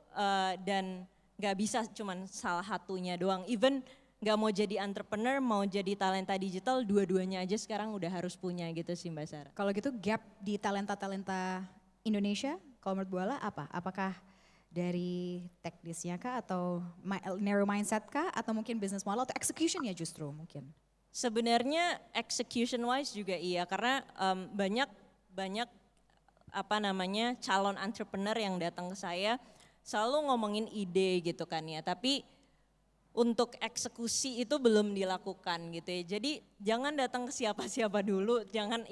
dan gak bisa cuman salah satunya doang. Even gak mau jadi entrepreneur, mau jadi talenta digital, dua-duanya aja sekarang udah harus punya gitu sih Mbak Sarah. Kalau gitu gap di talenta-talenta Indonesia, kalau menurut Bu Ala apa? Apakah dari teknisnya kah atau narrow mindset kah atau mungkin business model atau execution ya justru mungkin? Sebenarnya execution wise juga iya karena banyak calon entrepreneur yang datang ke saya selalu ngomongin ide gitu kan ya, tapi untuk eksekusi itu belum dilakukan gitu ya. Jadi jangan datang ke siapa-siapa dulu, jangan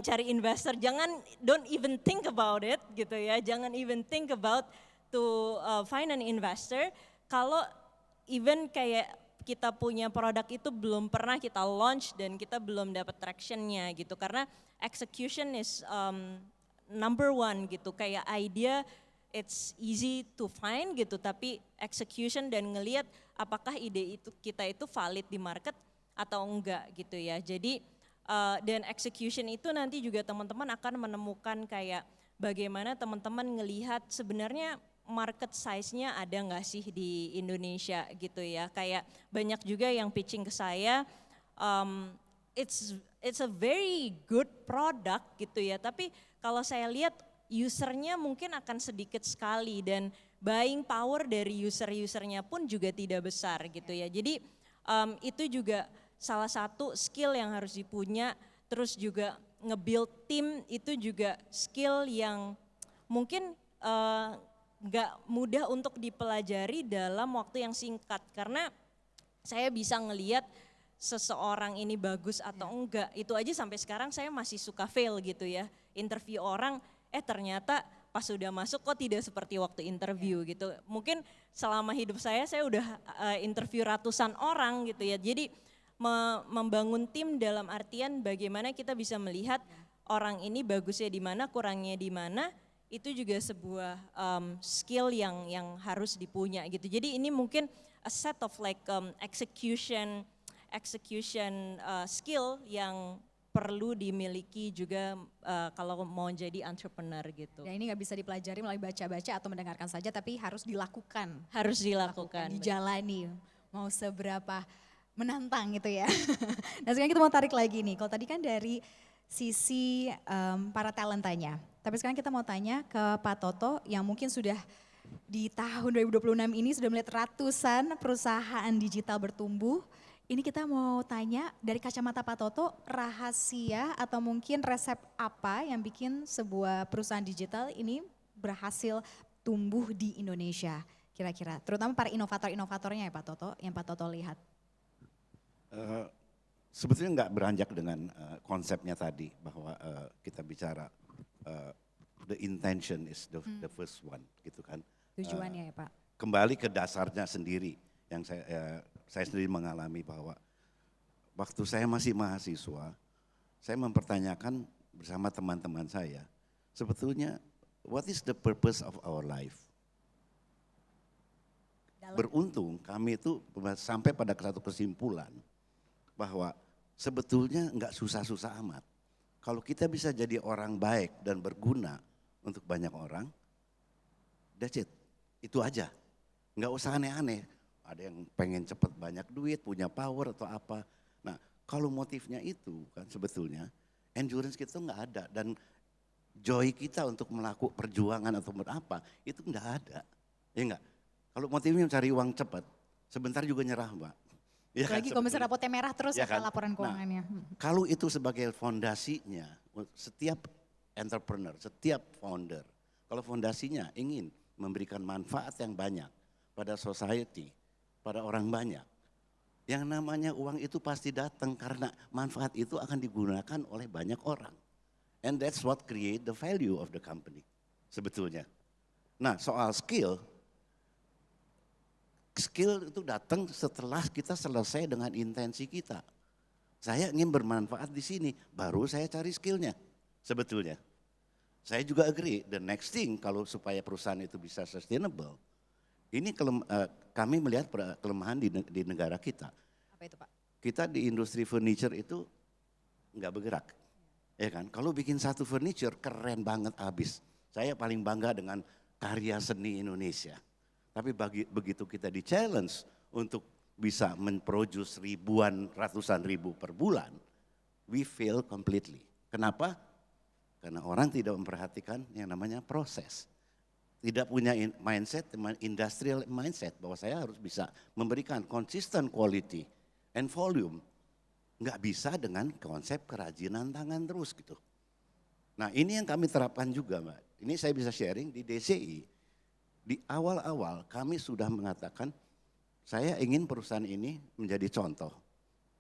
cari investor, don't even think about it gitu ya. Jangan even think about to find an investor kalau even kayak kita punya produk itu belum pernah kita launch dan kita belum dapat tractionnya gitu. Karena execution is number one gitu, kayak idea it's easy to find gitu, tapi execution dan ngelihat apakah ide itu kita itu valid di market atau enggak gitu ya. Jadi dan execution itu nanti juga teman-teman akan menemukan kayak bagaimana teman-teman ngelihat sebenarnya market size-nya ada nggak sih di Indonesia gitu ya. Kayak banyak juga yang pitching ke saya, it's a very good product gitu ya, tapi kalau saya lihat usernya mungkin akan sedikit sekali dan buying power dari usernya pun juga tidak besar gitu ya. Jadi itu juga salah satu skill yang harus dipunya, terus juga nge-build tim itu juga skill yang mungkin nggak mudah untuk dipelajari dalam waktu yang singkat. Karena saya bisa ngelihat seseorang ini bagus atau enggak, itu aja sampai sekarang saya masih suka fail gitu ya. Interview orang, ternyata pas sudah masuk kok tidak seperti waktu interview gitu. Mungkin selama hidup saya udah interview ratusan orang gitu ya. Jadi membangun tim dalam artian bagaimana kita bisa melihat orang ini bagusnya di mana, kurangnya di mana, itu juga sebuah skill yang harus dipunya gitu. Jadi ini mungkin a set of like execution skill yang perlu dimiliki juga kalau mau jadi entrepreneur gitu. Dan ini nggak bisa dipelajari melalui baca-baca atau mendengarkan saja, tapi harus dilakukan. Harus dilakukan. Dijalani, mau seberapa menantang gitu ya. Nah sekarang kita mau tarik lagi nih, kalau tadi kan dari sisi para talentanya. Tapi sekarang kita mau tanya ke Pak Toto yang mungkin sudah di tahun 2026 ini sudah melihat ratusan perusahaan digital bertumbuh. Ini kita mau tanya dari kacamata Pak Toto, rahasia atau mungkin resep apa yang bikin sebuah perusahaan digital ini berhasil tumbuh di Indonesia kira-kira? Terutama para inovator-inovatornya ya Pak Toto, yang Pak Toto lihat. Sebetulnya nggak beranjak dengan konsepnya tadi bahwa kita bicara the intention is the first one gitu kan. Tujuannya ya Pak. Kembali ke dasarnya sendiri yang saya sendiri mengalami bahwa waktu saya masih mahasiswa, saya mempertanyakan bersama teman-teman saya, sebetulnya what is the purpose of our life? Beruntung kami itu sampai pada satu kesimpulan bahwa sebetulnya enggak susah-susah amat. Kalau kita bisa jadi orang baik dan berguna untuk banyak orang, that's it, itu aja. Enggak usah aneh-aneh. Ada yang pengen cepat banyak duit, punya power atau apa. Nah kalau motifnya itu kan sebetulnya endurance kita nggak ada dan joy kita untuk melakukan perjuangan atau berapa itu nggak ada. Ya enggak? Kalau motifnya mencari uang cepat, sebentar juga nyerah Mbak. Ya Lagi kalau misalnya rapotnya merah terus ya kan laporan keuangannya. Nah, kalau itu sebagai fondasinya, setiap entrepreneur, setiap founder, kalau fondasinya ingin memberikan manfaat yang banyak pada society, pada orang banyak. Yang namanya uang itu pasti datang karena manfaat itu akan digunakan oleh banyak orang. And that's what create the value of the company sebetulnya. Nah soal skill, skill itu datang setelah kita selesai dengan intensi kita. Saya ingin bermanfaat di sini, baru saya cari skillnya sebetulnya. Saya juga agree, the next thing kalau supaya perusahaan itu bisa sustainable, ini kami melihat kelemahan di negara kita. Apa itu Pak? Kita di industri furniture itu nggak bergerak. Ya kan? Kalau bikin satu furniture keren banget habis. Saya paling bangga dengan karya seni Indonesia. Tapi begitu kita di challenge untuk bisa memproduce ribuan, ratusan ribu per bulan, we fail completely. Kenapa? Karena orang tidak memperhatikan yang namanya proses. Tidak punya mindset, industrial mindset bahwa saya harus bisa memberikan consistent quality and volume. Nggak bisa dengan konsep kerajinan tangan terus gitu. Nah ini yang kami terapkan juga Mbak. Ini saya bisa sharing di DCI. Di awal-awal kami sudah mengatakan saya ingin perusahaan ini menjadi contoh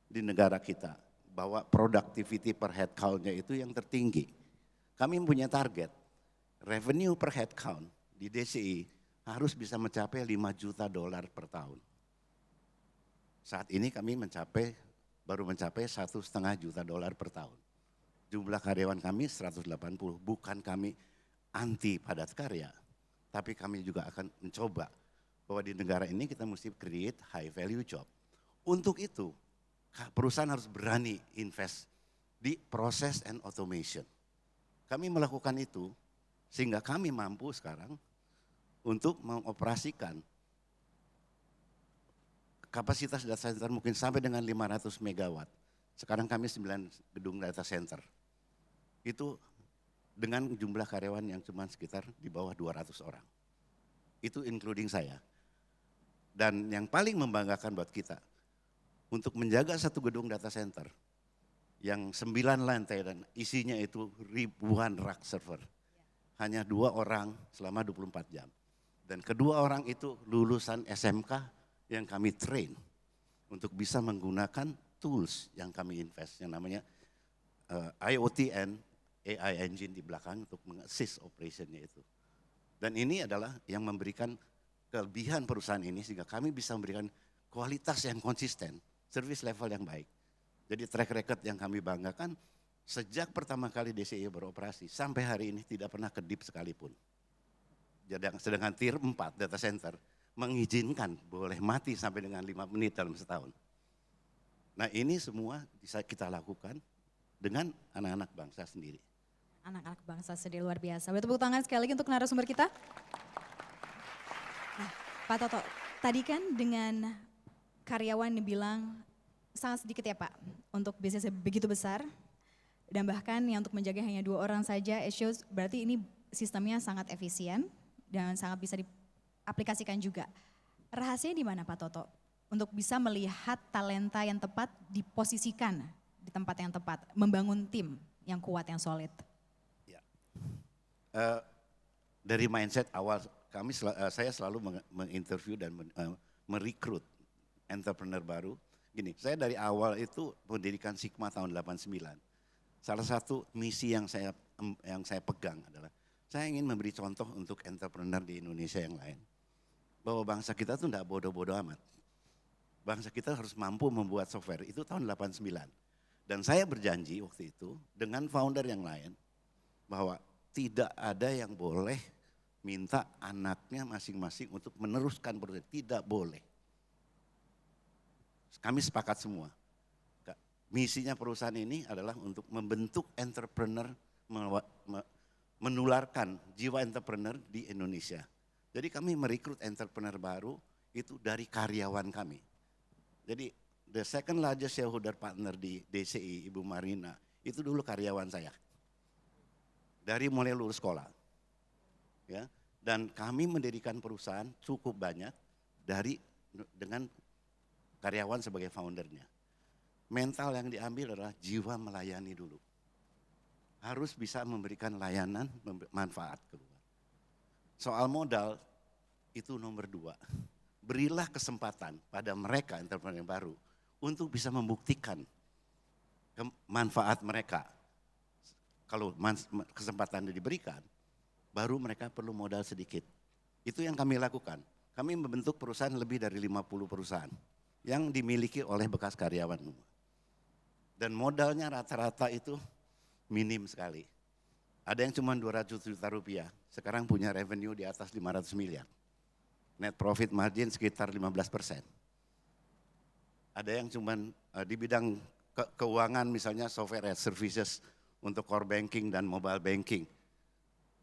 di negara kita. Bahwa productivity per head count-nya itu yang tertinggi. Kami punya target, revenue per head count di DCI harus bisa mencapai 5 juta dolar per tahun. Saat ini kami baru mencapai 1,5 juta dolar per tahun. Jumlah karyawan kami 180, bukan kami anti padat karya. Tapi kami juga akan mencoba bahwa di negara ini kita mesti create high value job. Untuk itu perusahaan harus berani invest di proses and automation. Kami melakukan itu sehingga kami mampu sekarang untuk mengoperasikan kapasitas data center mungkin sampai dengan 500 megawatt. Sekarang kami 9 gedung data center. Itu dengan jumlah karyawan yang cuma sekitar di bawah 200 orang. Itu including saya. Dan yang paling membanggakan buat kita, untuk menjaga satu gedung data center, yang 9 lantai dan isinya itu ribuan rack server. Hanya 2 orang selama 24 jam. Dan kedua orang itu lulusan SMK yang kami train untuk bisa menggunakan tools yang kami invest, yang namanya IoT and AI engine di belakang untuk meng-assist operationnya itu. Dan ini adalah yang memberikan kelebihan perusahaan ini sehingga kami bisa memberikan kualitas yang konsisten, service level yang baik. Jadi track record yang kami banggakan sejak pertama kali DCI beroperasi sampai hari ini tidak pernah kedip sekalipun. Sedangkan tier 4 data center mengizinkan boleh mati sampai dengan 5 menit dalam setahun. Nah ini semua bisa kita lakukan dengan anak-anak bangsa sendiri. Anak-anak bangsa sendiri luar biasa. Boleh tepuk tangan sekali lagi untuk narasumber kita. Nah, Pak Toto, tadi kan dengan karyawan dibilang sangat sedikit ya Pak, untuk bisnis begitu besar. Dan bahkan yang untuk menjaga hanya 2 orang saja, it shows berarti ini sistemnya sangat efisien dan sangat bisa diaplikasikan juga. Rahasianya di mana Pak Toto? Untuk bisa melihat talenta yang tepat diposisikan di tempat yang tepat, membangun tim yang kuat, yang solid. Dari mindset awal saya selalu menginterview dan merekrut entrepreneur baru. Gini, saya dari awal itu mendirikan Sigma tahun 89. Salah satu misi yang saya pegang adalah saya ingin memberi contoh untuk entrepreneur di Indonesia yang lain. Bahwa bangsa kita tuh enggak bodoh-bodoh amat. Bangsa kita harus mampu membuat software, itu tahun 89. Dan saya berjanji waktu itu dengan founder yang lain bahwa tidak ada yang boleh minta anaknya masing-masing untuk meneruskan proses. Tidak boleh. Kami sepakat semua. Misinya perusahaan ini adalah untuk membentuk entrepreneur, menularkan jiwa entrepreneur di Indonesia. Jadi kami merekrut entrepreneur baru itu dari karyawan kami. Jadi the second largest shareholder partner di DCI, Ibu Marina, itu dulu karyawan saya. Dari mulai lulus sekolah. Ya, dan kami mendirikan perusahaan cukup banyak dengan karyawan sebagai foundernya. Mental yang diambil adalah jiwa melayani dulu. Harus bisa memberikan layanan, manfaat keluar. Soal modal itu nomor 2. Berilah kesempatan pada mereka entrepreneur yang baru untuk bisa membuktikan manfaat mereka. Kalau kesempatan diberikan, baru mereka perlu modal sedikit. Itu yang kami lakukan. Kami membentuk perusahaan lebih dari 50 perusahaan yang dimiliki oleh bekas karyawan. Dan modalnya rata-rata itu minim sekali. Ada yang cuma 200 juta rupiah, sekarang punya revenue di atas 500 miliar. Net profit margin sekitar 15%. Ada yang cuma di bidang keuangan misalnya software as services untuk core banking dan mobile banking.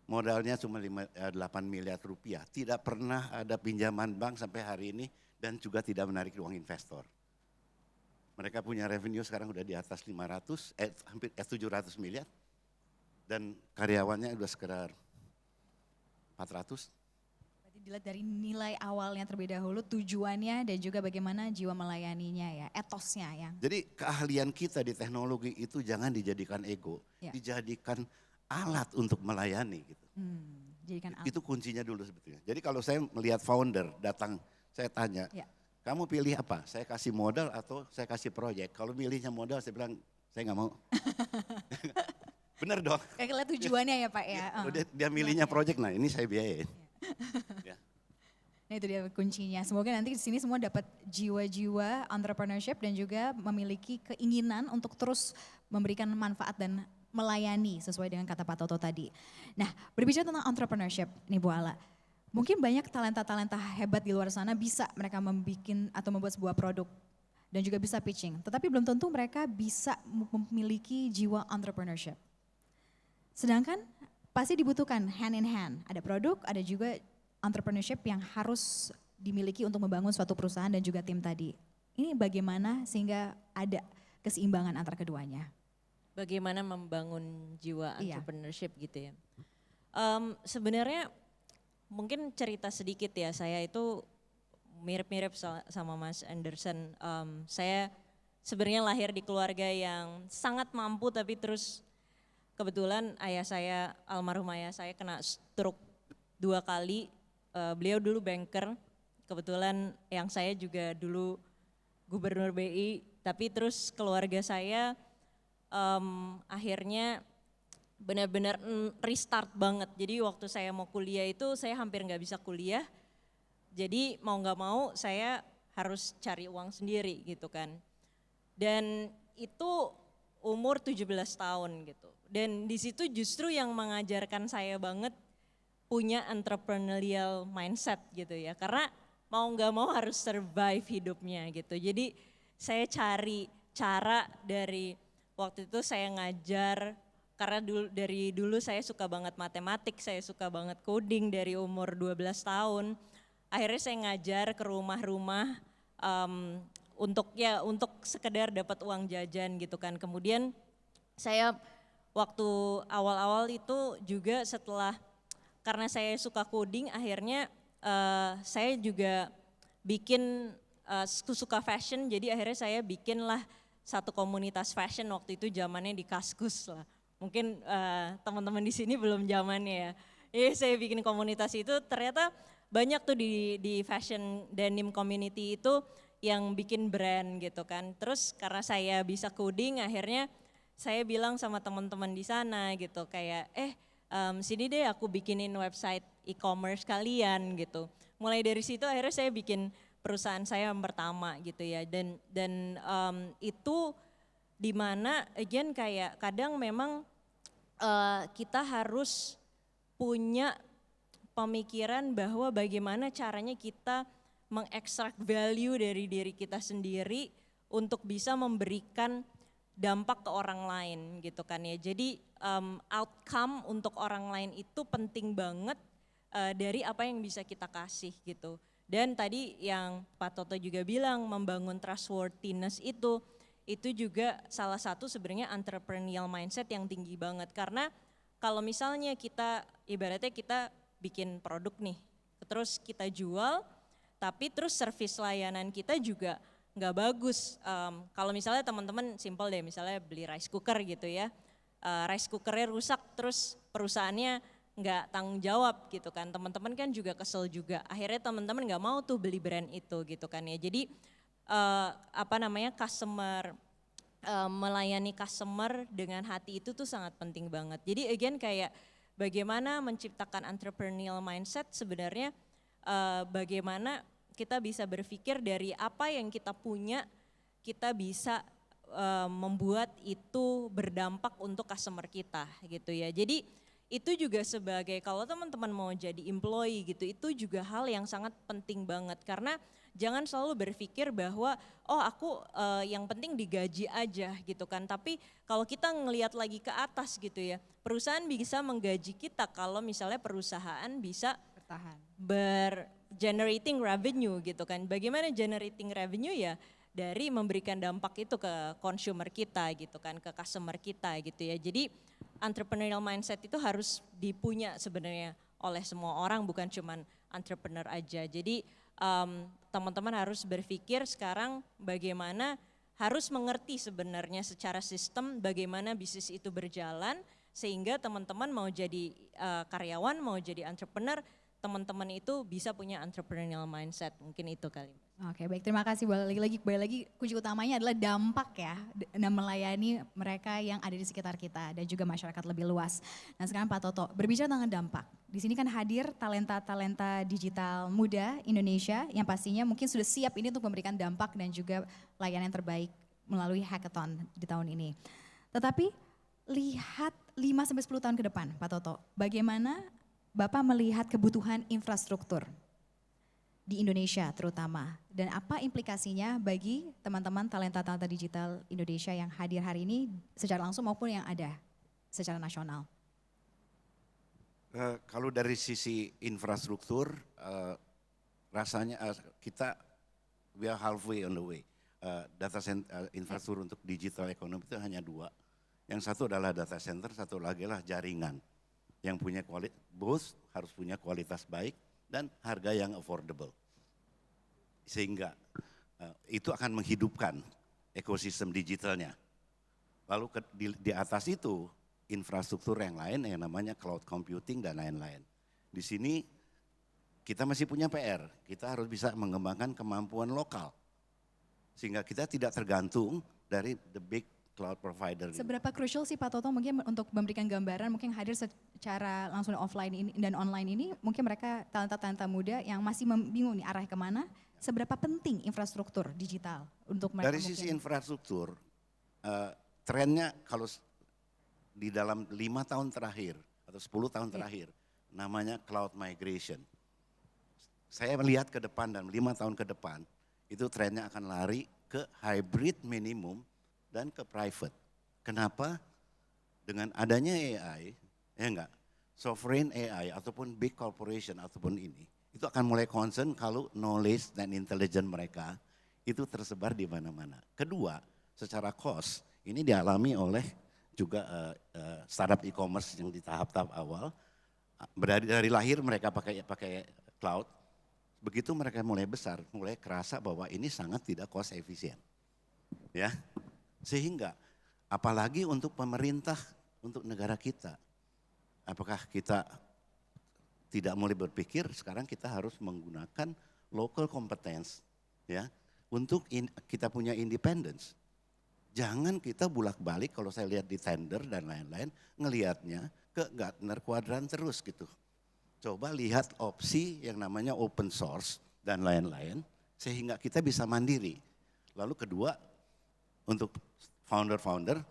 Modalnya cuma 8 miliar rupiah, tidak pernah ada pinjaman bank sampai hari ini dan juga tidak menarik uang investor. Mereka punya revenue sekarang udah di atas hampir 700 miliar dan karyawannya udah sekitar 400. Berarti dilihat dari nilai awalnya terlebih dahulu, tujuannya dan juga bagaimana jiwa melayaninya ya, etosnya ya. Jadi keahlian kita di teknologi itu jangan dijadikan ego, dijadikan alat untuk melayani gitu. Jadikan alat. Itu kuncinya dulu sebetulnya. Jadi kalau saya melihat founder datang, saya tanya, kamu pilih apa? Saya kasih modal atau saya kasih proyek? Kalau milihnya modal saya bilang, saya nggak mau. Bener dong. Kayak lihat tujuannya ya Pak ya. Dia milihnya proyek, nah ini saya biayain. Ya. Nah itu dia kuncinya. Semoga nanti di sini semua dapat jiwa-jiwa entrepreneurship dan juga memiliki keinginan untuk terus memberikan manfaat dan melayani sesuai dengan kata Pak Toto tadi. Nah berbicara tentang entrepreneurship nih Bu Ala. Mungkin banyak talenta-talenta hebat di luar sana bisa mereka membuat atau membuat sebuah produk dan juga bisa pitching. Tetapi belum tentu mereka bisa memiliki jiwa entrepreneurship. Sedangkan pasti dibutuhkan hand in hand. Ada produk, ada juga entrepreneurship yang harus dimiliki untuk membangun suatu perusahaan dan juga tim tadi. Ini bagaimana sehingga ada keseimbangan antara keduanya? Bagaimana membangun jiwa entrepreneurship gitu ya. Sebenarnya mungkin cerita sedikit ya, saya itu mirip-mirip sama Mas Anderson. Saya sebenarnya lahir di keluarga yang sangat mampu tapi terus kebetulan almarhum ayah saya kena stroke 2 kali. Beliau dulu banker, kebetulan yang saya juga dulu gubernur BI, tapi terus keluarga saya akhirnya benar-benar restart banget. Jadi waktu saya mau kuliah itu saya hampir nggak bisa kuliah. Jadi mau nggak mau saya harus cari uang sendiri gitu kan. Dan itu umur 17 tahun gitu. Dan di situ justru yang mengajarkan saya banget punya entrepreneurial mindset gitu ya. Karena mau nggak mau harus survive hidupnya gitu. Jadi saya cari cara dari waktu itu saya ngajar. Karena dari dulu saya suka banget matematik, saya suka banget coding dari umur 12 tahun. Akhirnya saya ngajar ke rumah-rumah untuk sekedar dapat uang jajan gitu kan. Kemudian saya waktu awal-awal itu juga karena saya suka coding akhirnya saya juga suka fashion, jadi akhirnya saya bikinlah satu komunitas fashion waktu itu zamannya di Kaskus lah. Mungkin teman-teman di sini belum zamannya ya. Saya bikin komunitas itu ternyata banyak tuh di fashion denim community itu yang bikin brand gitu kan. Terus karena saya bisa coding akhirnya saya bilang sama teman-teman di sana gitu kayak sini deh aku bikinin website e-commerce kalian gitu. Mulai dari situ akhirnya saya bikin perusahaan saya yang pertama gitu ya. Dan itu dimana again kayak kadang memang kita harus punya pemikiran bahwa bagaimana caranya kita mengekstrak value dari diri kita sendiri untuk bisa memberikan dampak ke orang lain gitu kan ya. Jadi outcome untuk orang lain itu penting banget dari apa yang bisa kita kasih gitu. Dan tadi yang Pak Toto juga bilang membangun trustworthiness itu juga salah satu sebenarnya entrepreneurial mindset yang tinggi banget. Karena kalau misalnya ibaratnya kita bikin produk nih, terus kita jual, tapi terus service layanan kita juga nggak bagus. Kalau misalnya teman-teman simple deh, misalnya beli rice cooker gitu ya, rice cookernya rusak, terus perusahaannya nggak tanggung jawab gitu kan, teman-teman kan juga kesel juga. Akhirnya teman-teman nggak mau tuh beli brand itu gitu kan ya. Jadi melayani customer dengan hati itu tuh sangat penting banget. Jadi again kayak bagaimana menciptakan entrepreneurial mindset sebenarnya bagaimana kita bisa berpikir dari apa yang kita punya, kita bisa membuat itu berdampak untuk customer kita gitu ya. Jadi itu juga sebagai kalau teman-teman mau jadi employee gitu, itu juga hal yang sangat penting banget karena jangan selalu berpikir bahwa oh aku yang penting digaji aja gitu kan. Tapi kalau kita ngelihat lagi ke atas gitu ya, perusahaan bisa menggaji kita kalau misalnya perusahaan bisa Bertahan. generating revenue gitu kan. Bagaimana generating revenue ya? Dari memberikan dampak itu ke consumer kita gitu kan, ke customer kita gitu ya. Jadi entrepreneurial mindset itu harus dipunya sebenarnya oleh semua orang, bukan cuman entrepreneur aja. Jadi teman-teman harus berpikir sekarang bagaimana harus mengerti sebenarnya secara sistem bagaimana bisnis itu berjalan sehingga teman-teman mau jadi karyawan, mau jadi entrepreneur, teman-teman itu bisa punya entrepreneurial mindset, mungkin itu kali. Oke, baik, terima kasih. Balik lagi kunci utamanya adalah dampak ya dan melayani mereka yang ada di sekitar kita dan juga masyarakat lebih luas. Nah sekarang Pak Toto, berbicara tentang dampak. Di sini kan hadir talenta-talenta digital muda Indonesia yang pastinya mungkin sudah siap ini untuk memberikan dampak dan juga layanan yang terbaik melalui hackathon di tahun ini. Tetapi lihat 5-10 tahun ke depan Pak Toto, bagaimana Bapak melihat kebutuhan infrastruktur di Indonesia terutama dan apa implikasinya bagi teman-teman talenta-talenta digital Indonesia yang hadir hari ini secara langsung maupun yang ada secara nasional? Kalau dari sisi infrastruktur, rasanya kita we are halfway on the way. Data center, infrastruktur untuk digital ekonomi itu hanya 2. Yang satu adalah data center, satu lagi adalah jaringan yang punya kualitas, both harus punya kualitas baik dan harga yang affordable. Sehingga itu akan menghidupkan ekosistem digitalnya. Lalu di atas itu infrastruktur yang lain yang namanya cloud computing dan lain-lain. Di sini kita masih punya PR, kita harus bisa mengembangkan kemampuan lokal. Sehingga kita tidak tergantung dari the big cloud provider. Seberapa crucial sih Pak Toto mungkin untuk memberikan gambaran mungkin hadir secara langsung offline ini dan online ini mungkin mereka talenta-talenta muda yang masih bingung nih arah kemana, seberapa penting infrastruktur digital untuk mereka? Dari sisi infrastruktur, trennya kalau di dalam 5 tahun terakhir atau 10 tahun terakhir namanya cloud migration. Saya melihat ke depan dan 5 tahun ke depan itu trennya akan lari ke hybrid minimum dan ke private. Kenapa? Dengan adanya AI, ya enggak, sovereign AI ataupun big corporation ataupun ini, itu akan mulai concern kalau knowledge dan intelligence mereka itu tersebar di mana-mana. Kedua, secara cost, ini dialami oleh juga startup e-commerce yang di tahap-tahap awal, dari lahir mereka pakai cloud, begitu mereka mulai besar, mulai kerasa bahwa ini sangat tidak cost efisien. Ya. Sehingga apalagi untuk pemerintah, untuk negara kita, apakah kita tidak mulai berpikir sekarang kita harus menggunakan local competence ya untuk kita punya independence. Jangan kita bolak-balik kalau saya lihat di tender dan lain-lain ngelihatnya ke Gartner Quadrant terus gitu. Coba lihat opsi yang namanya open source dan lain-lain sehingga kita bisa mandiri. Lalu kedua, untuk founder-founder,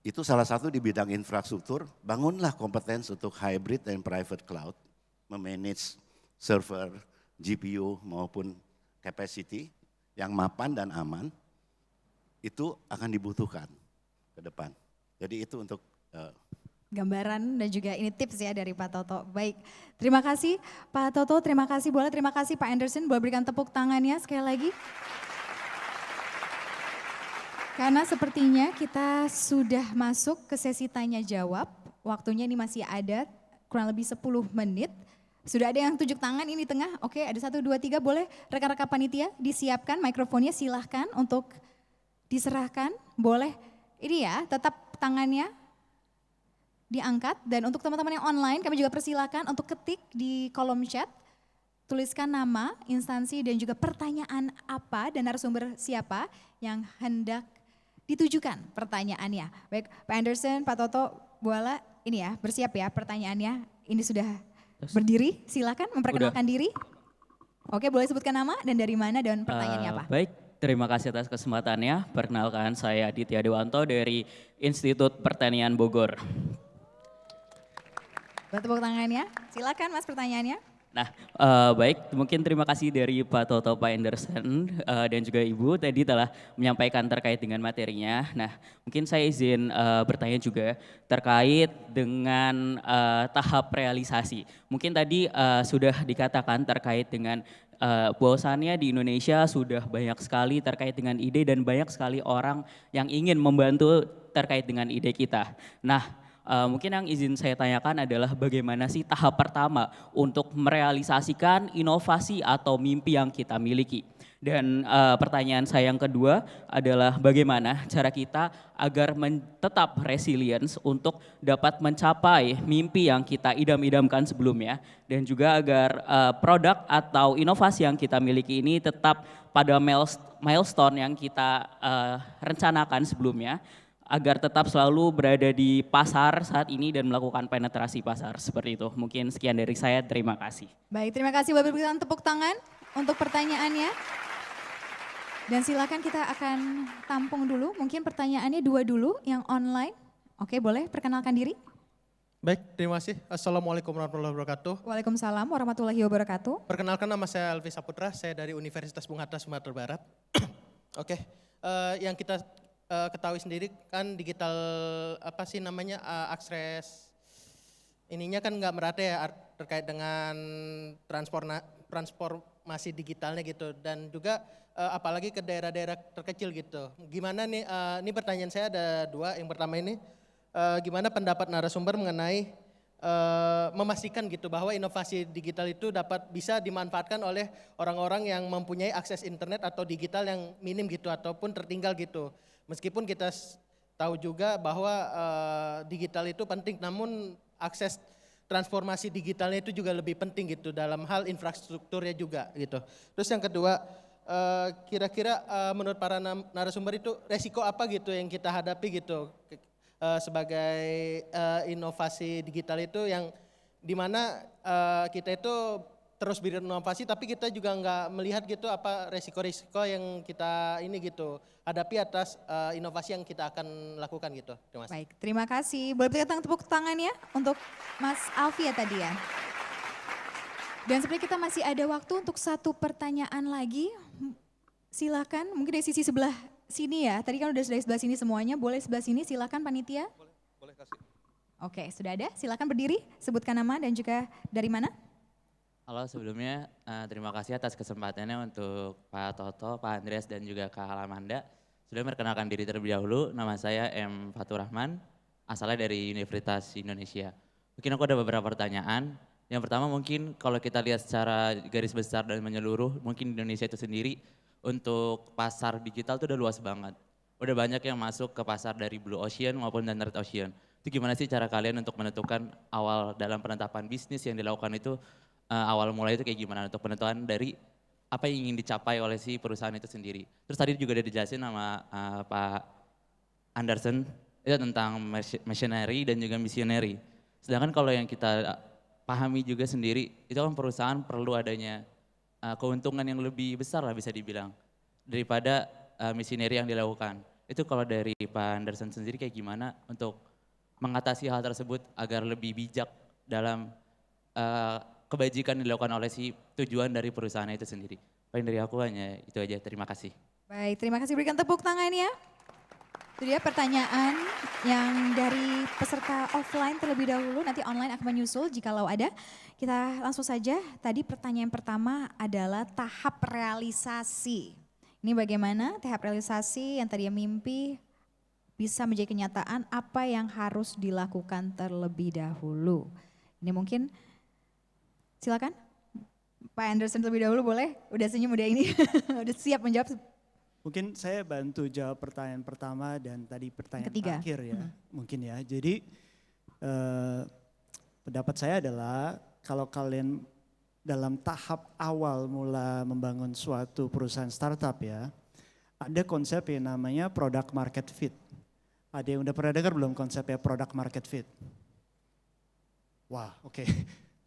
itu salah satu di bidang infrastruktur, bangunlah kompetensi untuk hybrid dan private cloud, memanage server, GPU maupun capacity yang mapan dan aman, itu akan dibutuhkan ke depan. Jadi itu untuk gambaran dan juga ini tips ya dari Pak Toto. Baik, terima kasih Pak Toto, terima kasih boleh, terima kasih Pak Anderson, boleh berikan tepuk tangannya sekali lagi. Karena sepertinya kita sudah masuk ke sesi tanya jawab, waktunya ini masih ada kurang lebih 10 menit. Sudah ada yang tunjuk tangan ini tengah, oke ada 1, 2, 3 boleh rekan-rekan panitia disiapkan mikrofonnya silahkan untuk diserahkan, boleh. Ini ya tetap tangannya diangkat dan untuk teman-teman yang online kami juga persilakan untuk ketik di kolom chat. Tuliskan nama, instansi dan juga pertanyaan apa dan narasumber siapa yang hendak ditujukan pertanyaannya. Baik Pak Anderson, Pak Toto, Buala, ini ya bersiap ya pertanyaannya. Ini sudah berdiri, silakan memperkenalkan diri. Oke, boleh sebutkan nama dan dari mana dan pertanyaannya apa? Baik, terima kasih atas kesempatannya. Perkenalkan saya Aditya Dewanto dari Institut Pertanian Bogor. Boleh tepuk tangannya. Silakan Mas pertanyaannya. Nah, baik, mungkin terima kasih dari Pak Toto, Pak Anderson, dan juga Ibu tadi telah menyampaikan terkait dengan materinya. Nah, mungkin saya izin bertanya juga terkait dengan tahap realisasi. Mungkin tadi sudah dikatakan terkait dengan bahwasannya di Indonesia sudah banyak sekali terkait dengan ide dan banyak sekali orang yang ingin membantu terkait dengan ide kita. Nah, mungkin yang izin saya tanyakan adalah bagaimana sih tahap pertama untuk merealisasikan inovasi atau mimpi yang kita miliki. Dan pertanyaan saya yang kedua adalah bagaimana cara kita agar tetap resilience untuk dapat mencapai mimpi yang kita idam-idamkan sebelumnya. Dan juga agar produk atau inovasi yang kita miliki ini tetap pada milestone yang kita rencanakan sebelumnya, agar tetap selalu berada di pasar saat ini dan melakukan penetrasi pasar seperti itu. Mungkin sekian dari saya, terima kasih. Baik, terima kasih Bapak berikan tepuk tangan untuk pertanyaannya. Dan silakan kita akan tampung dulu, mungkin pertanyaannya dua dulu yang online. Oke, boleh perkenalkan diri. Baik, terima kasih. Assalamualaikum warahmatullahi wabarakatuh. Waalaikumsalam warahmatullahi wabarakatuh. Perkenalkan nama saya Alvi Saputra, saya dari Universitas Bung Hatta, Sumatera Barat. Oke, yang kita ketahui sendiri kan digital apa sih namanya akses ininya kan nggak merata ya terkait dengan transformasi digitalnya gitu dan juga apalagi ke daerah-daerah terkecil gitu. Gimana nih? Ini pertanyaan saya ada dua. Yang pertama ini gimana pendapat narasumber mengenai memastikan gitu bahwa inovasi digital itu bisa dimanfaatkan oleh orang-orang yang mempunyai akses internet atau digital yang minim gitu ataupun tertinggal gitu. Meskipun kita tahu juga bahwa digital itu penting, namun akses transformasi digitalnya itu juga lebih penting gitu dalam hal infrastrukturnya juga gitu. Terus yang kedua, kira-kira menurut para narasumber itu resiko apa gitu yang kita hadapi gitu sebagai inovasi digital itu yang dimana kita itu terus berinovasi tapi kita juga nggak melihat gitu apa resiko-resiko yang kita ini gitu hadapi atas inovasi yang kita akan lakukan gitu. Terima kasih. Baik, terima kasih. Boleh berikan tepuk tangan ya untuk Mas Alfi ya tadi ya. Dan seperti kita masih ada waktu untuk satu pertanyaan lagi. Silakan, mungkin dari sisi sebelah sini ya. Tadi kan udah dari sebelah sini semuanya, boleh sebelah sini silakan panitia. Boleh kasih. Oke, sudah ada. Silakan berdiri, sebutkan nama dan juga dari mana. Halo, sebelumnya terima kasih atas kesempatannya untuk Pak Toto, Pak Andreas dan juga Kak Alamanda. Sudah memperkenalkan diri terlebih dahulu, nama saya M. Fatur Rahman, asalnya dari Universitas Indonesia. Mungkin aku ada beberapa pertanyaan. Yang pertama mungkin kalau kita lihat secara garis besar dan menyeluruh, mungkin Indonesia itu sendiri untuk pasar digital itu udah luas banget. Udah banyak yang masuk ke pasar dari Blue Ocean maupun dan Red Ocean. Itu gimana sih cara kalian untuk menentukan awal dalam penetapan bisnis yang dilakukan itu, awal mulai itu kayak gimana untuk penentuan dari apa yang ingin dicapai oleh si perusahaan itu sendiri. Terus tadi juga udah dijelasin sama Pak Anderson, itu tentang machinery dan juga missionary. Sedangkan kalau yang kita pahami juga sendiri, itu kan perusahaan perlu adanya keuntungan yang lebih besar lah bisa dibilang daripada missionary yang dilakukan. Itu kalau dari Pak Anderson sendiri kayak gimana untuk mengatasi hal tersebut agar lebih bijak dalam kebajikan yang dilakukan oleh si tujuan dari perusahaan itu sendiri. Paling dari aku hanya itu aja, terima kasih. Baik, terima kasih, berikan tepuk tangan ya. Itu dia pertanyaan yang dari peserta offline terlebih dahulu, nanti online akan menyusul jikalau ada. Kita langsung saja, tadi pertanyaan pertama adalah tahap realisasi. Ini bagaimana tahap realisasi yang tadinya mimpi bisa menjadi kenyataan, apa yang harus dilakukan terlebih dahulu. Ini mungkin silakan Pak Anderson terlebih dahulu boleh, udah senyum udah ini, udah siap menjawab. Mungkin saya bantu jawab pertanyaan pertama dan tadi pertanyaan Ketiga. terakhir ya, mungkin ya. Jadi pendapat saya adalah kalau kalian dalam tahap awal mula membangun suatu perusahaan startup ya, ada konsep yang namanya product market fit. Ada yang udah pernah dengar belum konsepnya product market fit? Wah, oke.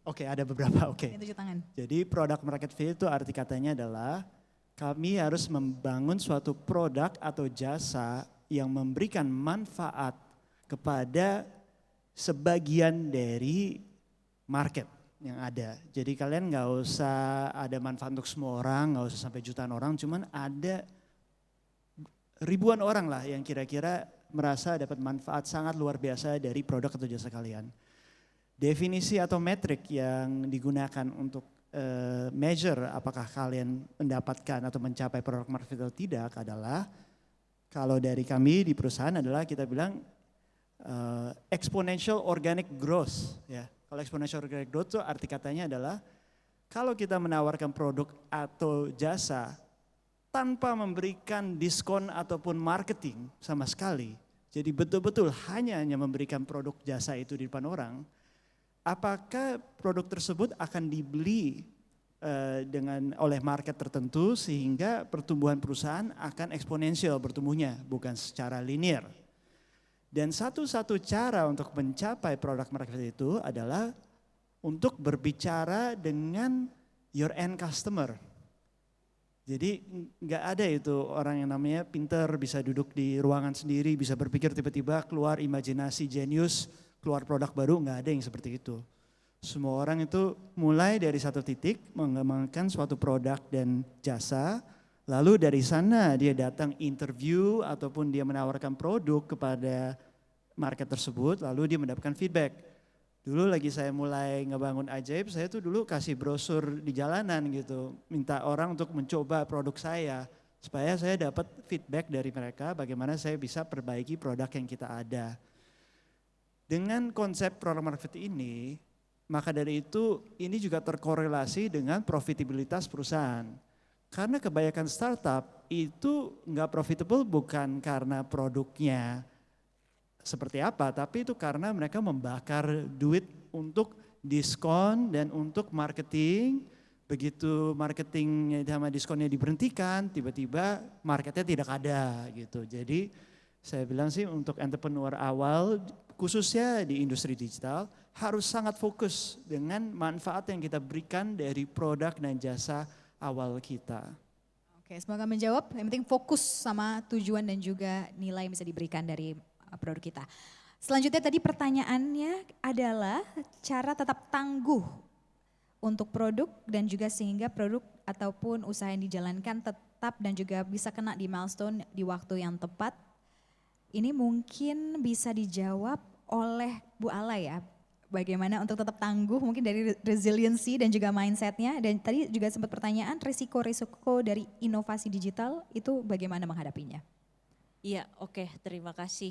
Oke, ada beberapa, oke. Yang 7 tangan. Jadi product market fit itu arti katanya adalah kami harus membangun suatu produk atau jasa yang memberikan manfaat kepada sebagian dari market yang ada. Jadi kalian nggak usah ada manfaat untuk semua orang, nggak usah sampai jutaan orang, cuman ada ribuan orang lah yang kira-kira merasa dapat manfaat sangat luar biasa dari produk atau jasa kalian. Definisi atau metrik yang digunakan untuk measure apakah kalian mendapatkan atau mencapai produk market fit atau tidak adalah kalau dari kami di perusahaan adalah kita bilang exponential organic growth ya. Kalau exponential organic growth itu arti katanya adalah kalau kita menawarkan produk atau jasa tanpa memberikan diskon ataupun marketing sama sekali. Jadi betul-betul hanya memberikan produk jasa itu di depan orang. Apakah produk tersebut akan dibeli oleh market tertentu sehingga pertumbuhan perusahaan akan eksponensial bertumbuhnya, bukan secara linear. Dan satu-satu cara untuk mencapai produk market fit itu adalah untuk berbicara dengan your end customer. Jadi nggak ada itu orang yang namanya pinter bisa duduk di ruangan sendiri, bisa berpikir tiba-tiba keluar imajinasi jenius, keluar produk baru, nggak ada yang seperti itu. Semua orang itu mulai dari satu titik mengembangkan suatu produk dan jasa, lalu dari sana dia datang interview ataupun dia menawarkan produk kepada market tersebut, lalu dia mendapatkan feedback. Dulu lagi saya mulai ngebangun Ajaib, saya tuh dulu kasih brosur di jalanan gitu. Minta orang untuk mencoba produk saya. Supaya saya dapat feedback dari mereka bagaimana saya bisa perbaiki produk yang kita ada. Dengan konsep product market fit ini, maka dari itu ini juga terkorelasi dengan profitabilitas perusahaan. Karena kebanyakan startup itu nggak profitable bukan karena produknya seperti apa, tapi itu karena mereka membakar duit untuk diskon dan untuk marketing. Begitu marketingnya sama diskonnya diberhentikan, tiba-tiba marketnya tidak ada gitu. Jadi saya bilang sih untuk entrepreneur awal, khususnya di industri digital, harus sangat fokus dengan manfaat yang kita berikan dari produk dan jasa awal kita. Oke, semoga menjawab. Yang penting fokus sama tujuan dan juga nilai yang bisa diberikan dari produk kita. Selanjutnya tadi pertanyaannya adalah cara tetap tangguh untuk produk dan juga sehingga produk ataupun usaha yang dijalankan tetap dan juga bisa kena di milestone di waktu yang tepat. Ini mungkin bisa dijawab oleh Bu Ala ya. Bagaimana untuk tetap tangguh mungkin dari resiliency dan juga mindsetnya. Dan tadi juga sempat pertanyaan risiko-risiko dari inovasi digital itu bagaimana menghadapinya? Iya, oke, terima kasih.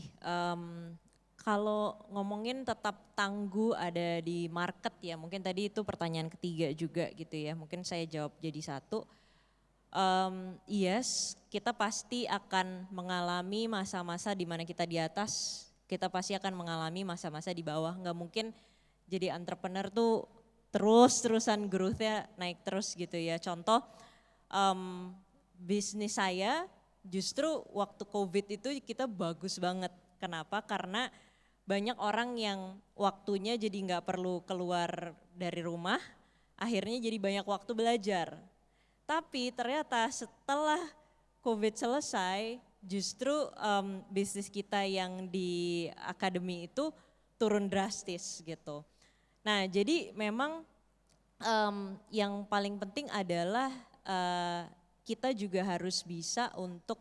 Kalau ngomongin tetap tangguh ada di market ya, mungkin tadi itu pertanyaan ketiga juga gitu ya, mungkin saya jawab jadi satu. Yes, kita pasti akan mengalami masa-masa di mana kita di atas, kita pasti akan mengalami masa-masa di bawah. Nggak mungkin jadi entrepreneur tuh terus-terusan growth-nya naik terus gitu ya. Contoh, bisnis saya justru waktu COVID itu kita bagus banget. Kenapa? Karena banyak orang yang waktunya jadi nggak perlu keluar dari rumah, akhirnya jadi banyak waktu belajar. Tapi ternyata setelah COVID selesai, justru bisnis kita yang di akademi itu turun drastis gitu. Nah jadi memang yang paling penting adalah kita juga harus bisa untuk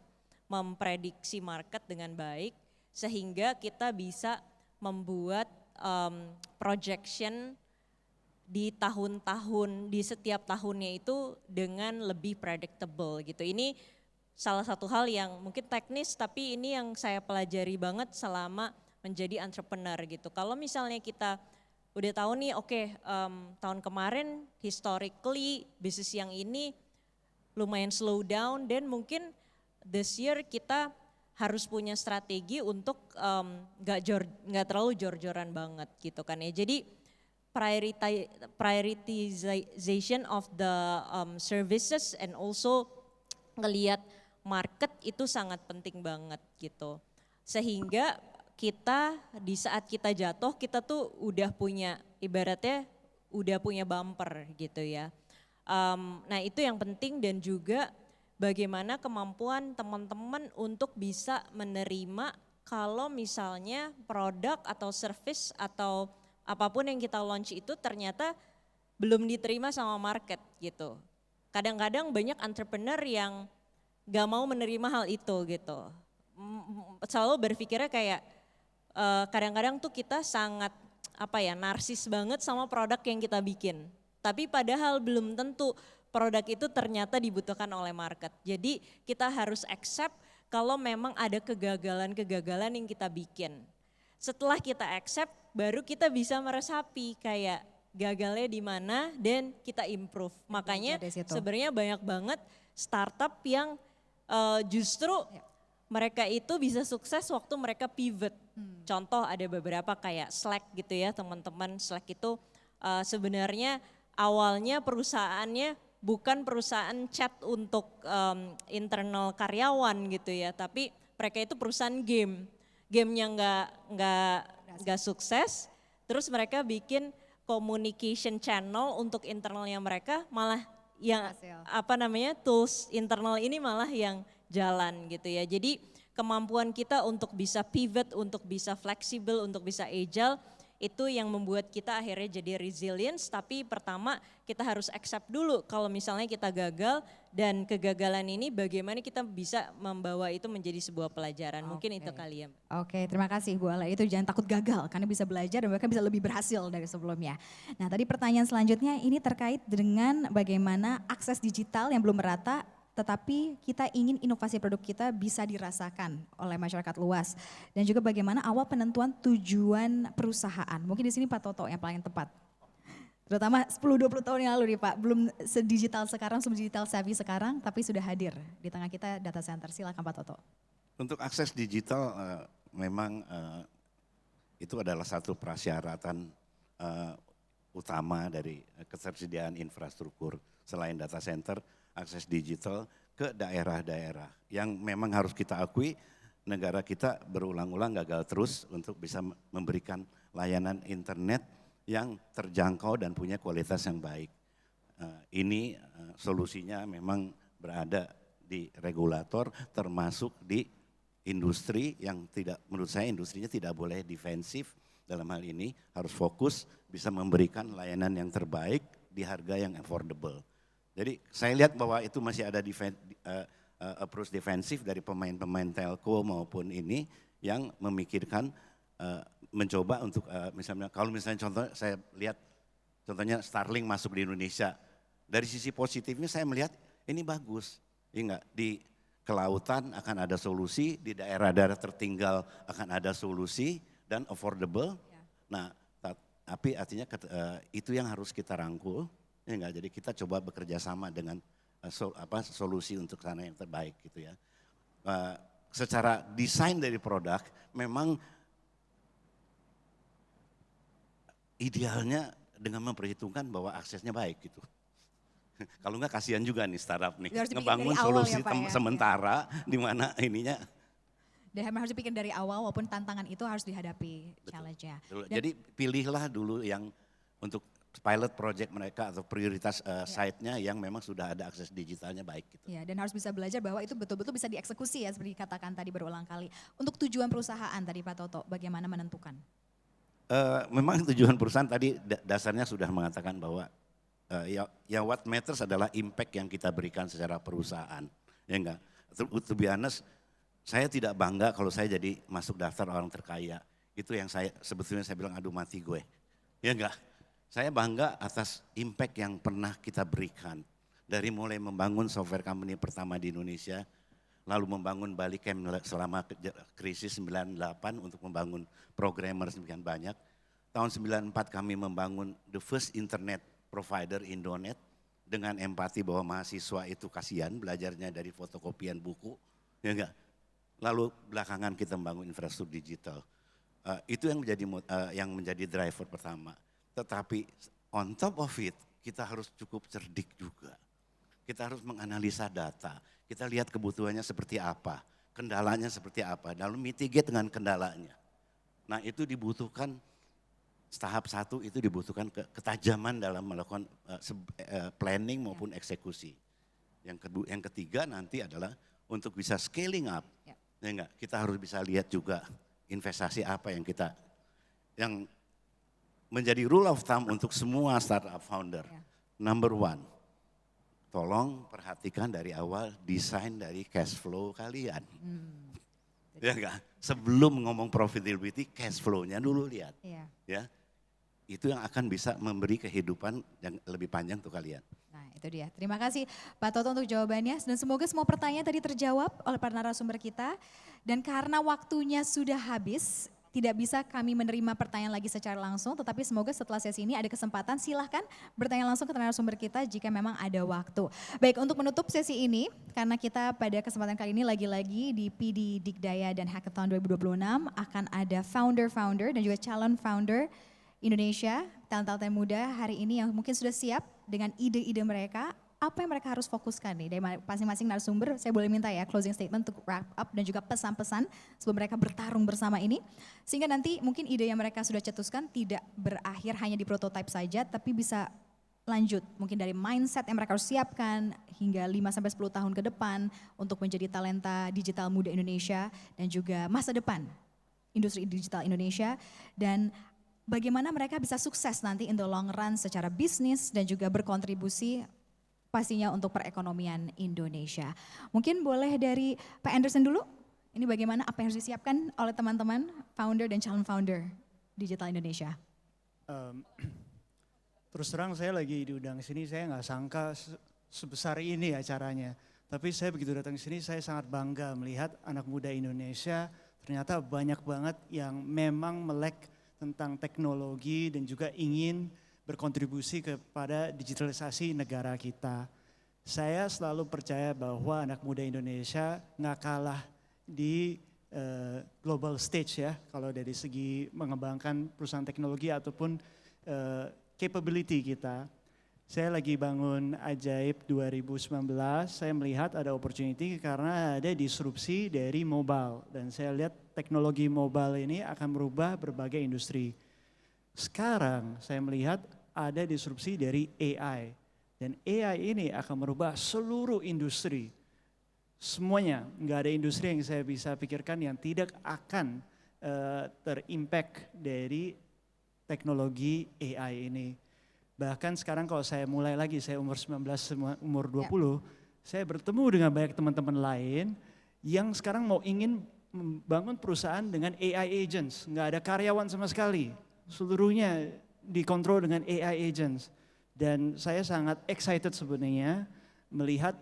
memprediksi market dengan baik sehingga kita bisa membuat projection di tahun-tahun, di setiap tahunnya itu dengan lebih predictable gitu. Ini salah satu hal yang mungkin teknis tapi ini yang saya pelajari banget selama menjadi entrepreneur gitu. Kalau misalnya kita udah tahu nih tahun kemarin historically bisnis yang ini lumayan slow down dan mungkin this year kita harus punya strategi untuk nggak terlalu jor-joran banget gitu kan ya. Jadi prioritization of the services and also ngelihat market itu sangat penting banget gitu. Sehingga kita di saat kita jatuh kita tuh udah punya ibaratnya udah punya bumper gitu ya. Nah itu yang penting, dan juga bagaimana kemampuan teman-teman untuk bisa menerima kalau misalnya produk atau service atau apapun yang kita launch itu ternyata belum diterima sama market gitu. Kadang-kadang banyak entrepreneur yang gak mau menerima hal itu gitu. Selalu berpikirnya kayak kadang-kadang tuh kita sangat narsis banget sama produk yang kita bikin. Tapi padahal belum tentu produk itu ternyata dibutuhkan oleh market. Jadi kita harus accept kalau memang ada kegagalan-kegagalan yang kita bikin. Setelah kita accept, baru kita bisa meresapi kayak gagalnya di mana dan kita improve. Makanya sebenarnya banyak banget startup yang justru mereka itu bisa sukses waktu mereka pivot. Contoh ada beberapa kayak Slack gitu ya, teman-teman. Slack itu sebenarnya awalnya perusahaannya bukan perusahaan chat untuk internal karyawan gitu ya, tapi mereka itu perusahaan game. Gamenya nggak sukses, terus mereka bikin communication channel untuk internalnya mereka, malah yang tools internal ini malah yang jalan gitu ya. Jadi kemampuan kita untuk bisa pivot, untuk bisa fleksibel, untuk bisa agile, itu yang membuat kita akhirnya jadi resilience. Tapi pertama kita harus accept dulu kalau misalnya kita gagal, dan kegagalan ini bagaimana kita bisa membawa itu menjadi sebuah pelajaran. Mungkin itu kali ya. Oke, terima kasih Bu Ala. Itu jangan takut gagal karena bisa belajar dan bahkan bisa lebih berhasil dari sebelumnya. Nah tadi pertanyaan selanjutnya ini terkait dengan bagaimana akses digital yang belum merata, tetapi kita ingin inovasi produk kita bisa dirasakan oleh masyarakat luas. Dan juga bagaimana awal penentuan tujuan perusahaan. Mungkin di sini Pak Toto yang paling tepat. Terutama 10-20 tahun yang lalu nih Pak, belum sedigital sekarang, digital savvy sekarang, tapi sudah hadir di tengah kita data center. Silakan Pak Toto. Untuk akses digital memang itu adalah satu prasyaratan utama dari ketersediaan infrastruktur. Selain data center, akses digital ke daerah-daerah yang memang harus kita akui negara kita berulang-ulang gagal terus untuk bisa memberikan layanan internet yang terjangkau dan punya kualitas yang baik. Ini solusinya memang berada di regulator, termasuk di industri yang tidak, menurut saya industrinya tidak boleh defensif dalam hal ini, harus fokus bisa memberikan layanan yang terbaik di harga yang affordable. Jadi saya lihat bahwa itu masih ada approach defensif dari pemain-pemain telco maupun ini yang memikirkan mencoba untuk misalnya contoh saya lihat contohnya Starlink masuk di Indonesia. Dari sisi positifnya saya melihat ini bagus. Enggak, di kelautan akan ada solusi, di daerah-daerah tertinggal akan ada solusi dan affordable. Ya. Nah, tapi artinya itu yang harus kita rangkul. Ya enggak, jadi kita coba bekerja sama dengan solusi untuk sana yang terbaik gitu ya. Secara desain dari produk memang idealnya dengan memperhitungkan bahwa aksesnya baik gitu. Kalau enggak kasihan juga nih startup nih, ngebangun solusi sementara di mana ininya. Dan harus dipikir dari awal walaupun tantangan itu harus dihadapi challenge-nya. Jadi pilihlah dulu yang untuk pilot project mereka atau prioritas site-nya yang memang sudah ada akses digitalnya baik gitu. Ya, dan harus bisa belajar bahwa itu betul-betul bisa dieksekusi ya seperti dikatakan tadi berulang kali. Untuk tujuan perusahaan tadi Pak Toto, bagaimana menentukan? Memang tujuan perusahaan tadi dasarnya sudah mengatakan bahwa what matters adalah impact yang kita berikan secara perusahaan. Ya enggak? To be honest, saya tidak bangga kalau saya jadi masuk daftar orang terkaya. Itu yang sebetulnya saya bilang aduh mati gue. Ya enggak? Saya bangga atas impact yang pernah kita berikan. Dari mulai membangun software company pertama di Indonesia, lalu membangun Balicam selama krisis 98 untuk membangun programmer sekian banyak. Tahun 94 kami membangun the first internet provider Indonet dengan empati bahwa mahasiswa itu kasihan belajarnya dari fotokopian buku, ya enggak. Lalu belakangan kita membangun infrastruktur digital. Itu yang menjadi driver pertama. Tetapi on top of it kita harus cukup cerdik juga. Kita harus menganalisa data. Kita lihat kebutuhannya seperti apa, kendalanya seperti apa, lalu mitigate dengan kendalanya. Nah itu dibutuhkan tahap 1 itu dibutuhkan ketajaman dalam melakukan planning maupun eksekusi. Yang ketiga nanti adalah untuk bisa scaling up. Ya enggak, kita harus bisa lihat juga investasi apa yang menjadi rule of thumb untuk semua startup founder. Number 1, tolong perhatikan dari awal desain dari cash flow kalian. Ya enggak, sebelum ngomong profitability, cash flow-nya dulu lihat. Ya, itu yang akan bisa memberi kehidupan yang lebih panjang untuk kalian. Nah itu dia, terima kasih Pak Toto untuk jawabannya dan semoga semua pertanyaan tadi terjawab oleh para narasumber kita. Dan karena waktunya sudah habis, tidak bisa kami menerima pertanyaan lagi secara langsung, tetapi semoga setelah sesi ini ada kesempatan silahkan bertanya langsung ke narasumber kita jika memang ada waktu. Baik, untuk menutup sesi ini, karena kita pada kesempatan kali ini lagi-lagi di PD Dikdaya dan Hackathon 2026 akan ada founder-founder dan juga calon founder Indonesia, talent-talent muda hari ini yang mungkin sudah siap dengan ide-ide mereka. Apa yang mereka harus fokuskan nih dari masing-masing narasumber, saya boleh minta ya closing statement untuk wrap up dan juga pesan-pesan sebelum mereka bertarung bersama ini. Sehingga nanti mungkin ide yang mereka sudah cetuskan tidak berakhir hanya di prototipe saja, tapi bisa lanjut mungkin dari mindset yang mereka harus siapkan hingga 5-10 tahun ke depan untuk menjadi talenta digital muda Indonesia dan juga masa depan industri digital Indonesia dan bagaimana mereka bisa sukses nanti in the long run secara bisnis dan juga berkontribusi pastinya untuk perekonomian Indonesia. Mungkin boleh dari Pak Anderson dulu, ini bagaimana apa yang harus disiapkan oleh teman-teman founder dan calon founder Digital Indonesia. Terus terang saya lagi diundang sini, saya nggak sangka sebesar ini acaranya. Tapi saya begitu datang sini, saya sangat bangga melihat anak muda Indonesia ternyata banyak banget yang memang melek tentang teknologi dan juga ingin berkontribusi kepada digitalisasi negara kita. Saya selalu percaya bahwa anak muda Indonesia nggak kalah di global stage ya, kalau dari segi mengembangkan perusahaan teknologi ataupun capability kita. Saya lagi bangun Ajaib 2019, saya melihat ada opportunity karena ada disrupsi dari mobile. Dan saya lihat teknologi mobile ini akan merubah berbagai industri. Sekarang saya melihat ada disrupsi dari AI. Dan AI ini akan merubah seluruh industri. Semuanya, nggak ada industri yang saya bisa pikirkan yang tidak akan terimpact dari teknologi AI ini. Bahkan sekarang kalau saya mulai lagi, saya umur 19, umur 20, saya bertemu dengan banyak teman-teman lain yang sekarang mau ingin membangun perusahaan dengan AI agents. Nggak ada karyawan sama sekali, seluruhnya dikontrol dengan AI agents. Dan saya sangat excited sebenarnya melihat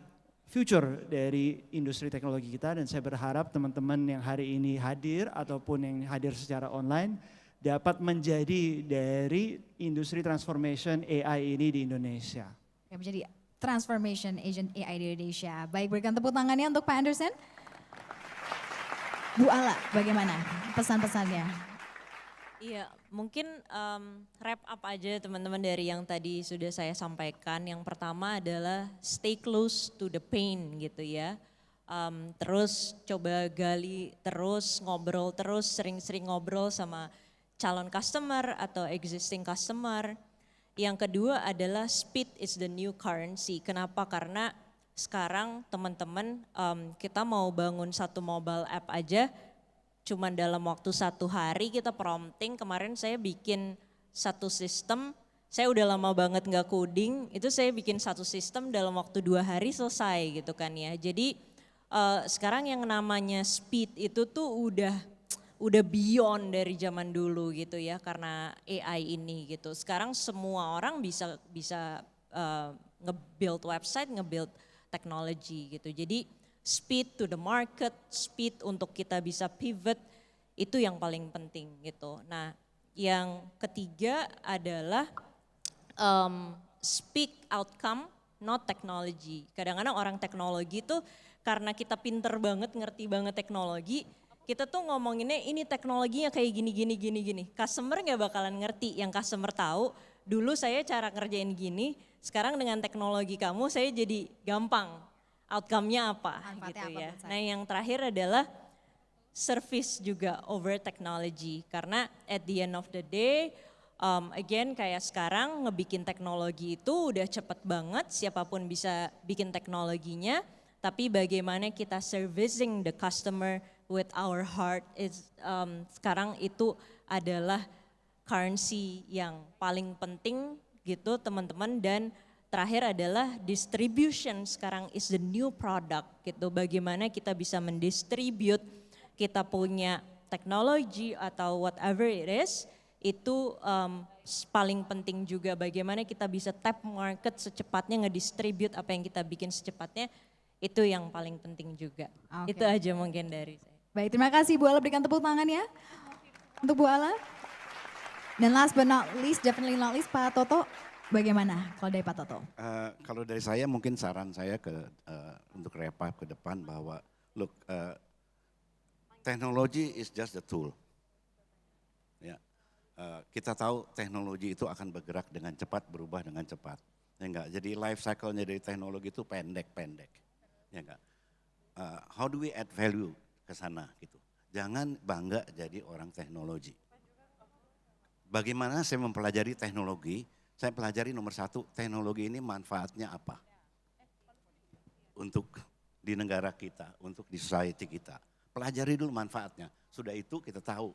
future dari industri teknologi kita dan saya berharap teman-teman yang hari ini hadir ataupun yang hadir secara online dapat menjadi dari industri transformation AI ini di Indonesia. Menjadi transformation agent AI di Indonesia. Baik, berikan tepuk tangannya untuk Pak Anderson. Bu Ala, bagaimana pesan-pesannya? Iya, mungkin wrap up aja teman-teman dari yang tadi sudah saya sampaikan. Yang pertama adalah stay close to the pain gitu ya. Terus coba gali, terus ngobrol, terus sering-sering ngobrol sama calon customer atau existing customer. Yang kedua adalah speed is the new currency. Kenapa? Karena sekarang teman-teman kita mau bangun satu mobile app aja cuman dalam waktu 1 hari kita prompting. Kemarin saya bikin satu sistem, saya udah lama banget nggak coding, itu saya bikin satu sistem dalam waktu 2 hari selesai gitu kan ya. Jadi sekarang yang namanya speed itu tuh udah beyond dari zaman dulu gitu ya karena AI ini gitu. Sekarang semua orang bisa nge-build website, nge-build teknologi gitu. Jadi speed to the market, speed untuk kita bisa pivot, itu yang paling penting gitu. Nah yang ketiga adalah speak outcome, not technology. Kadang-kadang orang teknologi tuh karena kita pinter banget, ngerti banget teknologi, kita tuh ngomonginnya ini teknologinya kayak gini. Customer nggak bakalan ngerti, yang customer tahu, dulu saya cara ngerjain gini, sekarang dengan teknologi kamu saya jadi gampang. Outcome-nya apa gitu ya. Nah yang terakhir adalah service juga over technology. Karena at the end of the day Again kayak sekarang ngebikin teknologi itu udah cepet banget, siapapun bisa bikin teknologinya. Tapi bagaimana kita servicing the customer with our heart is sekarang itu adalah currency yang paling penting gitu teman-teman. Dan terakhir adalah distribution, sekarang is the new product gitu. Bagaimana kita bisa mendistribute, kita punya teknologi atau whatever it is, itu paling penting juga. Bagaimana kita bisa tap market secepatnya, ngedistribute apa yang kita bikin secepatnya, itu yang paling penting juga. Oke. Itu aja mungkin dari saya. Baik, terima kasih Bu Ala, berikan tepuk tangan ya untuk Bu Ala. Dan last but not least, definitely not least, Pak Toto, bagaimana kalau dari Pak Toto? Kalau dari saya mungkin saran saya untuk Repa ke depan bahwa look, teknologi is just the tool. Ya, kita tahu teknologi itu akan bergerak dengan cepat, berubah dengan cepat. Ya enggak? Jadi life cycle-nya dari teknologi itu pendek-pendek. Ya enggak? How do we add value ke sana gitu. Jangan bangga jadi orang teknologi. Bagaimana saya mempelajari teknologi? Saya pelajari nomor satu, teknologi ini manfaatnya apa? Untuk di negara kita, untuk di society kita. Pelajari dulu manfaatnya. Sudah itu kita tahu.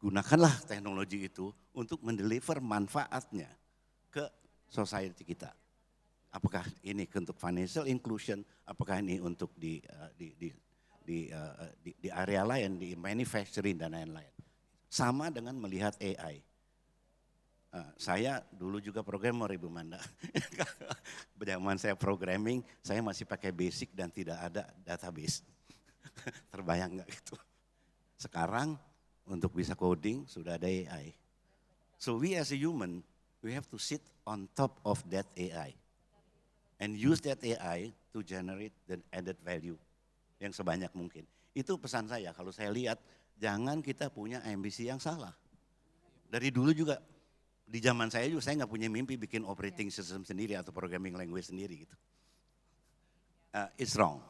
Gunakanlah teknologi itu untuk mendeliver manfaatnya ke society kita. Apakah ini untuk financial inclusion, apakah ini untuk di area lain, di manufacturing dan lain-lain. Sama dengan melihat AI. Saya dulu juga programmer Ibu Manda. Zaman saya programming, saya masih pakai basic dan tidak ada database. Terbayang nggak gitu? Sekarang untuk bisa coding sudah ada AI. So we as a human, we have to sit on top of that AI. And use that AI to generate the added value yang sebanyak mungkin. Itu pesan saya, kalau saya lihat jangan kita punya ambisi yang salah. Dari dulu juga, di zaman saya juga saya nggak punya mimpi bikin operating system sendiri atau programming language sendiri gitu. It's wrong.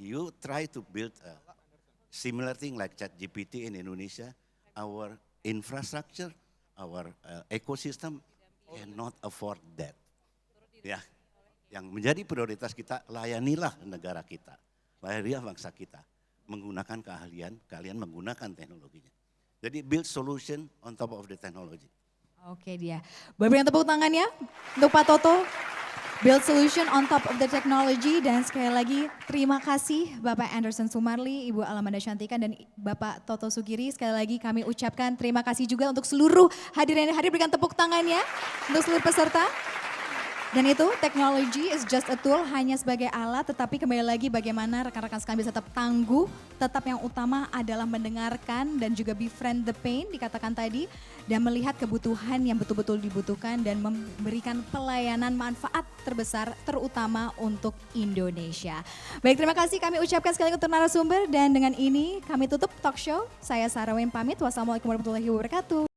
You try to build a similar thing like ChatGPT in Indonesia, our infrastructure, our ecosystem cannot afford that. Ya. Yang menjadi prioritas kita, layanilah negara kita, layanilah bangsa kita, menggunakan keahlian, kalian menggunakan teknologinya. Jadi build solution on top of the technology. Oke dia. Boleh berikan tepuk tangan ya untuk Pak Toto. Build solution on top of the technology. Dan sekali lagi terima kasih Bapak Anderson Sumarli, Ibu Alamanda Shantika dan Bapak Toto Sugiri. Sekali lagi kami ucapkan terima kasih juga untuk seluruh hadirin yang hadir. Berikan tepuk tangannya untuk seluruh peserta. Dan itu teknologi is just a tool, hanya sebagai alat, tetapi kembali lagi bagaimana rekan-rekan sekalian bisa tetap tangguh, tetap yang utama adalah mendengarkan dan juga befriend the pain dikatakan tadi, dan melihat kebutuhan yang betul-betul dibutuhkan dan memberikan pelayanan manfaat terbesar terutama untuk Indonesia. Baik, terima kasih kami ucapkan sekali untuk narasumber dan dengan ini kami tutup talk show. Saya Sarah Wayne pamit, wassalamualaikum warahmatullahi wabarakatuh.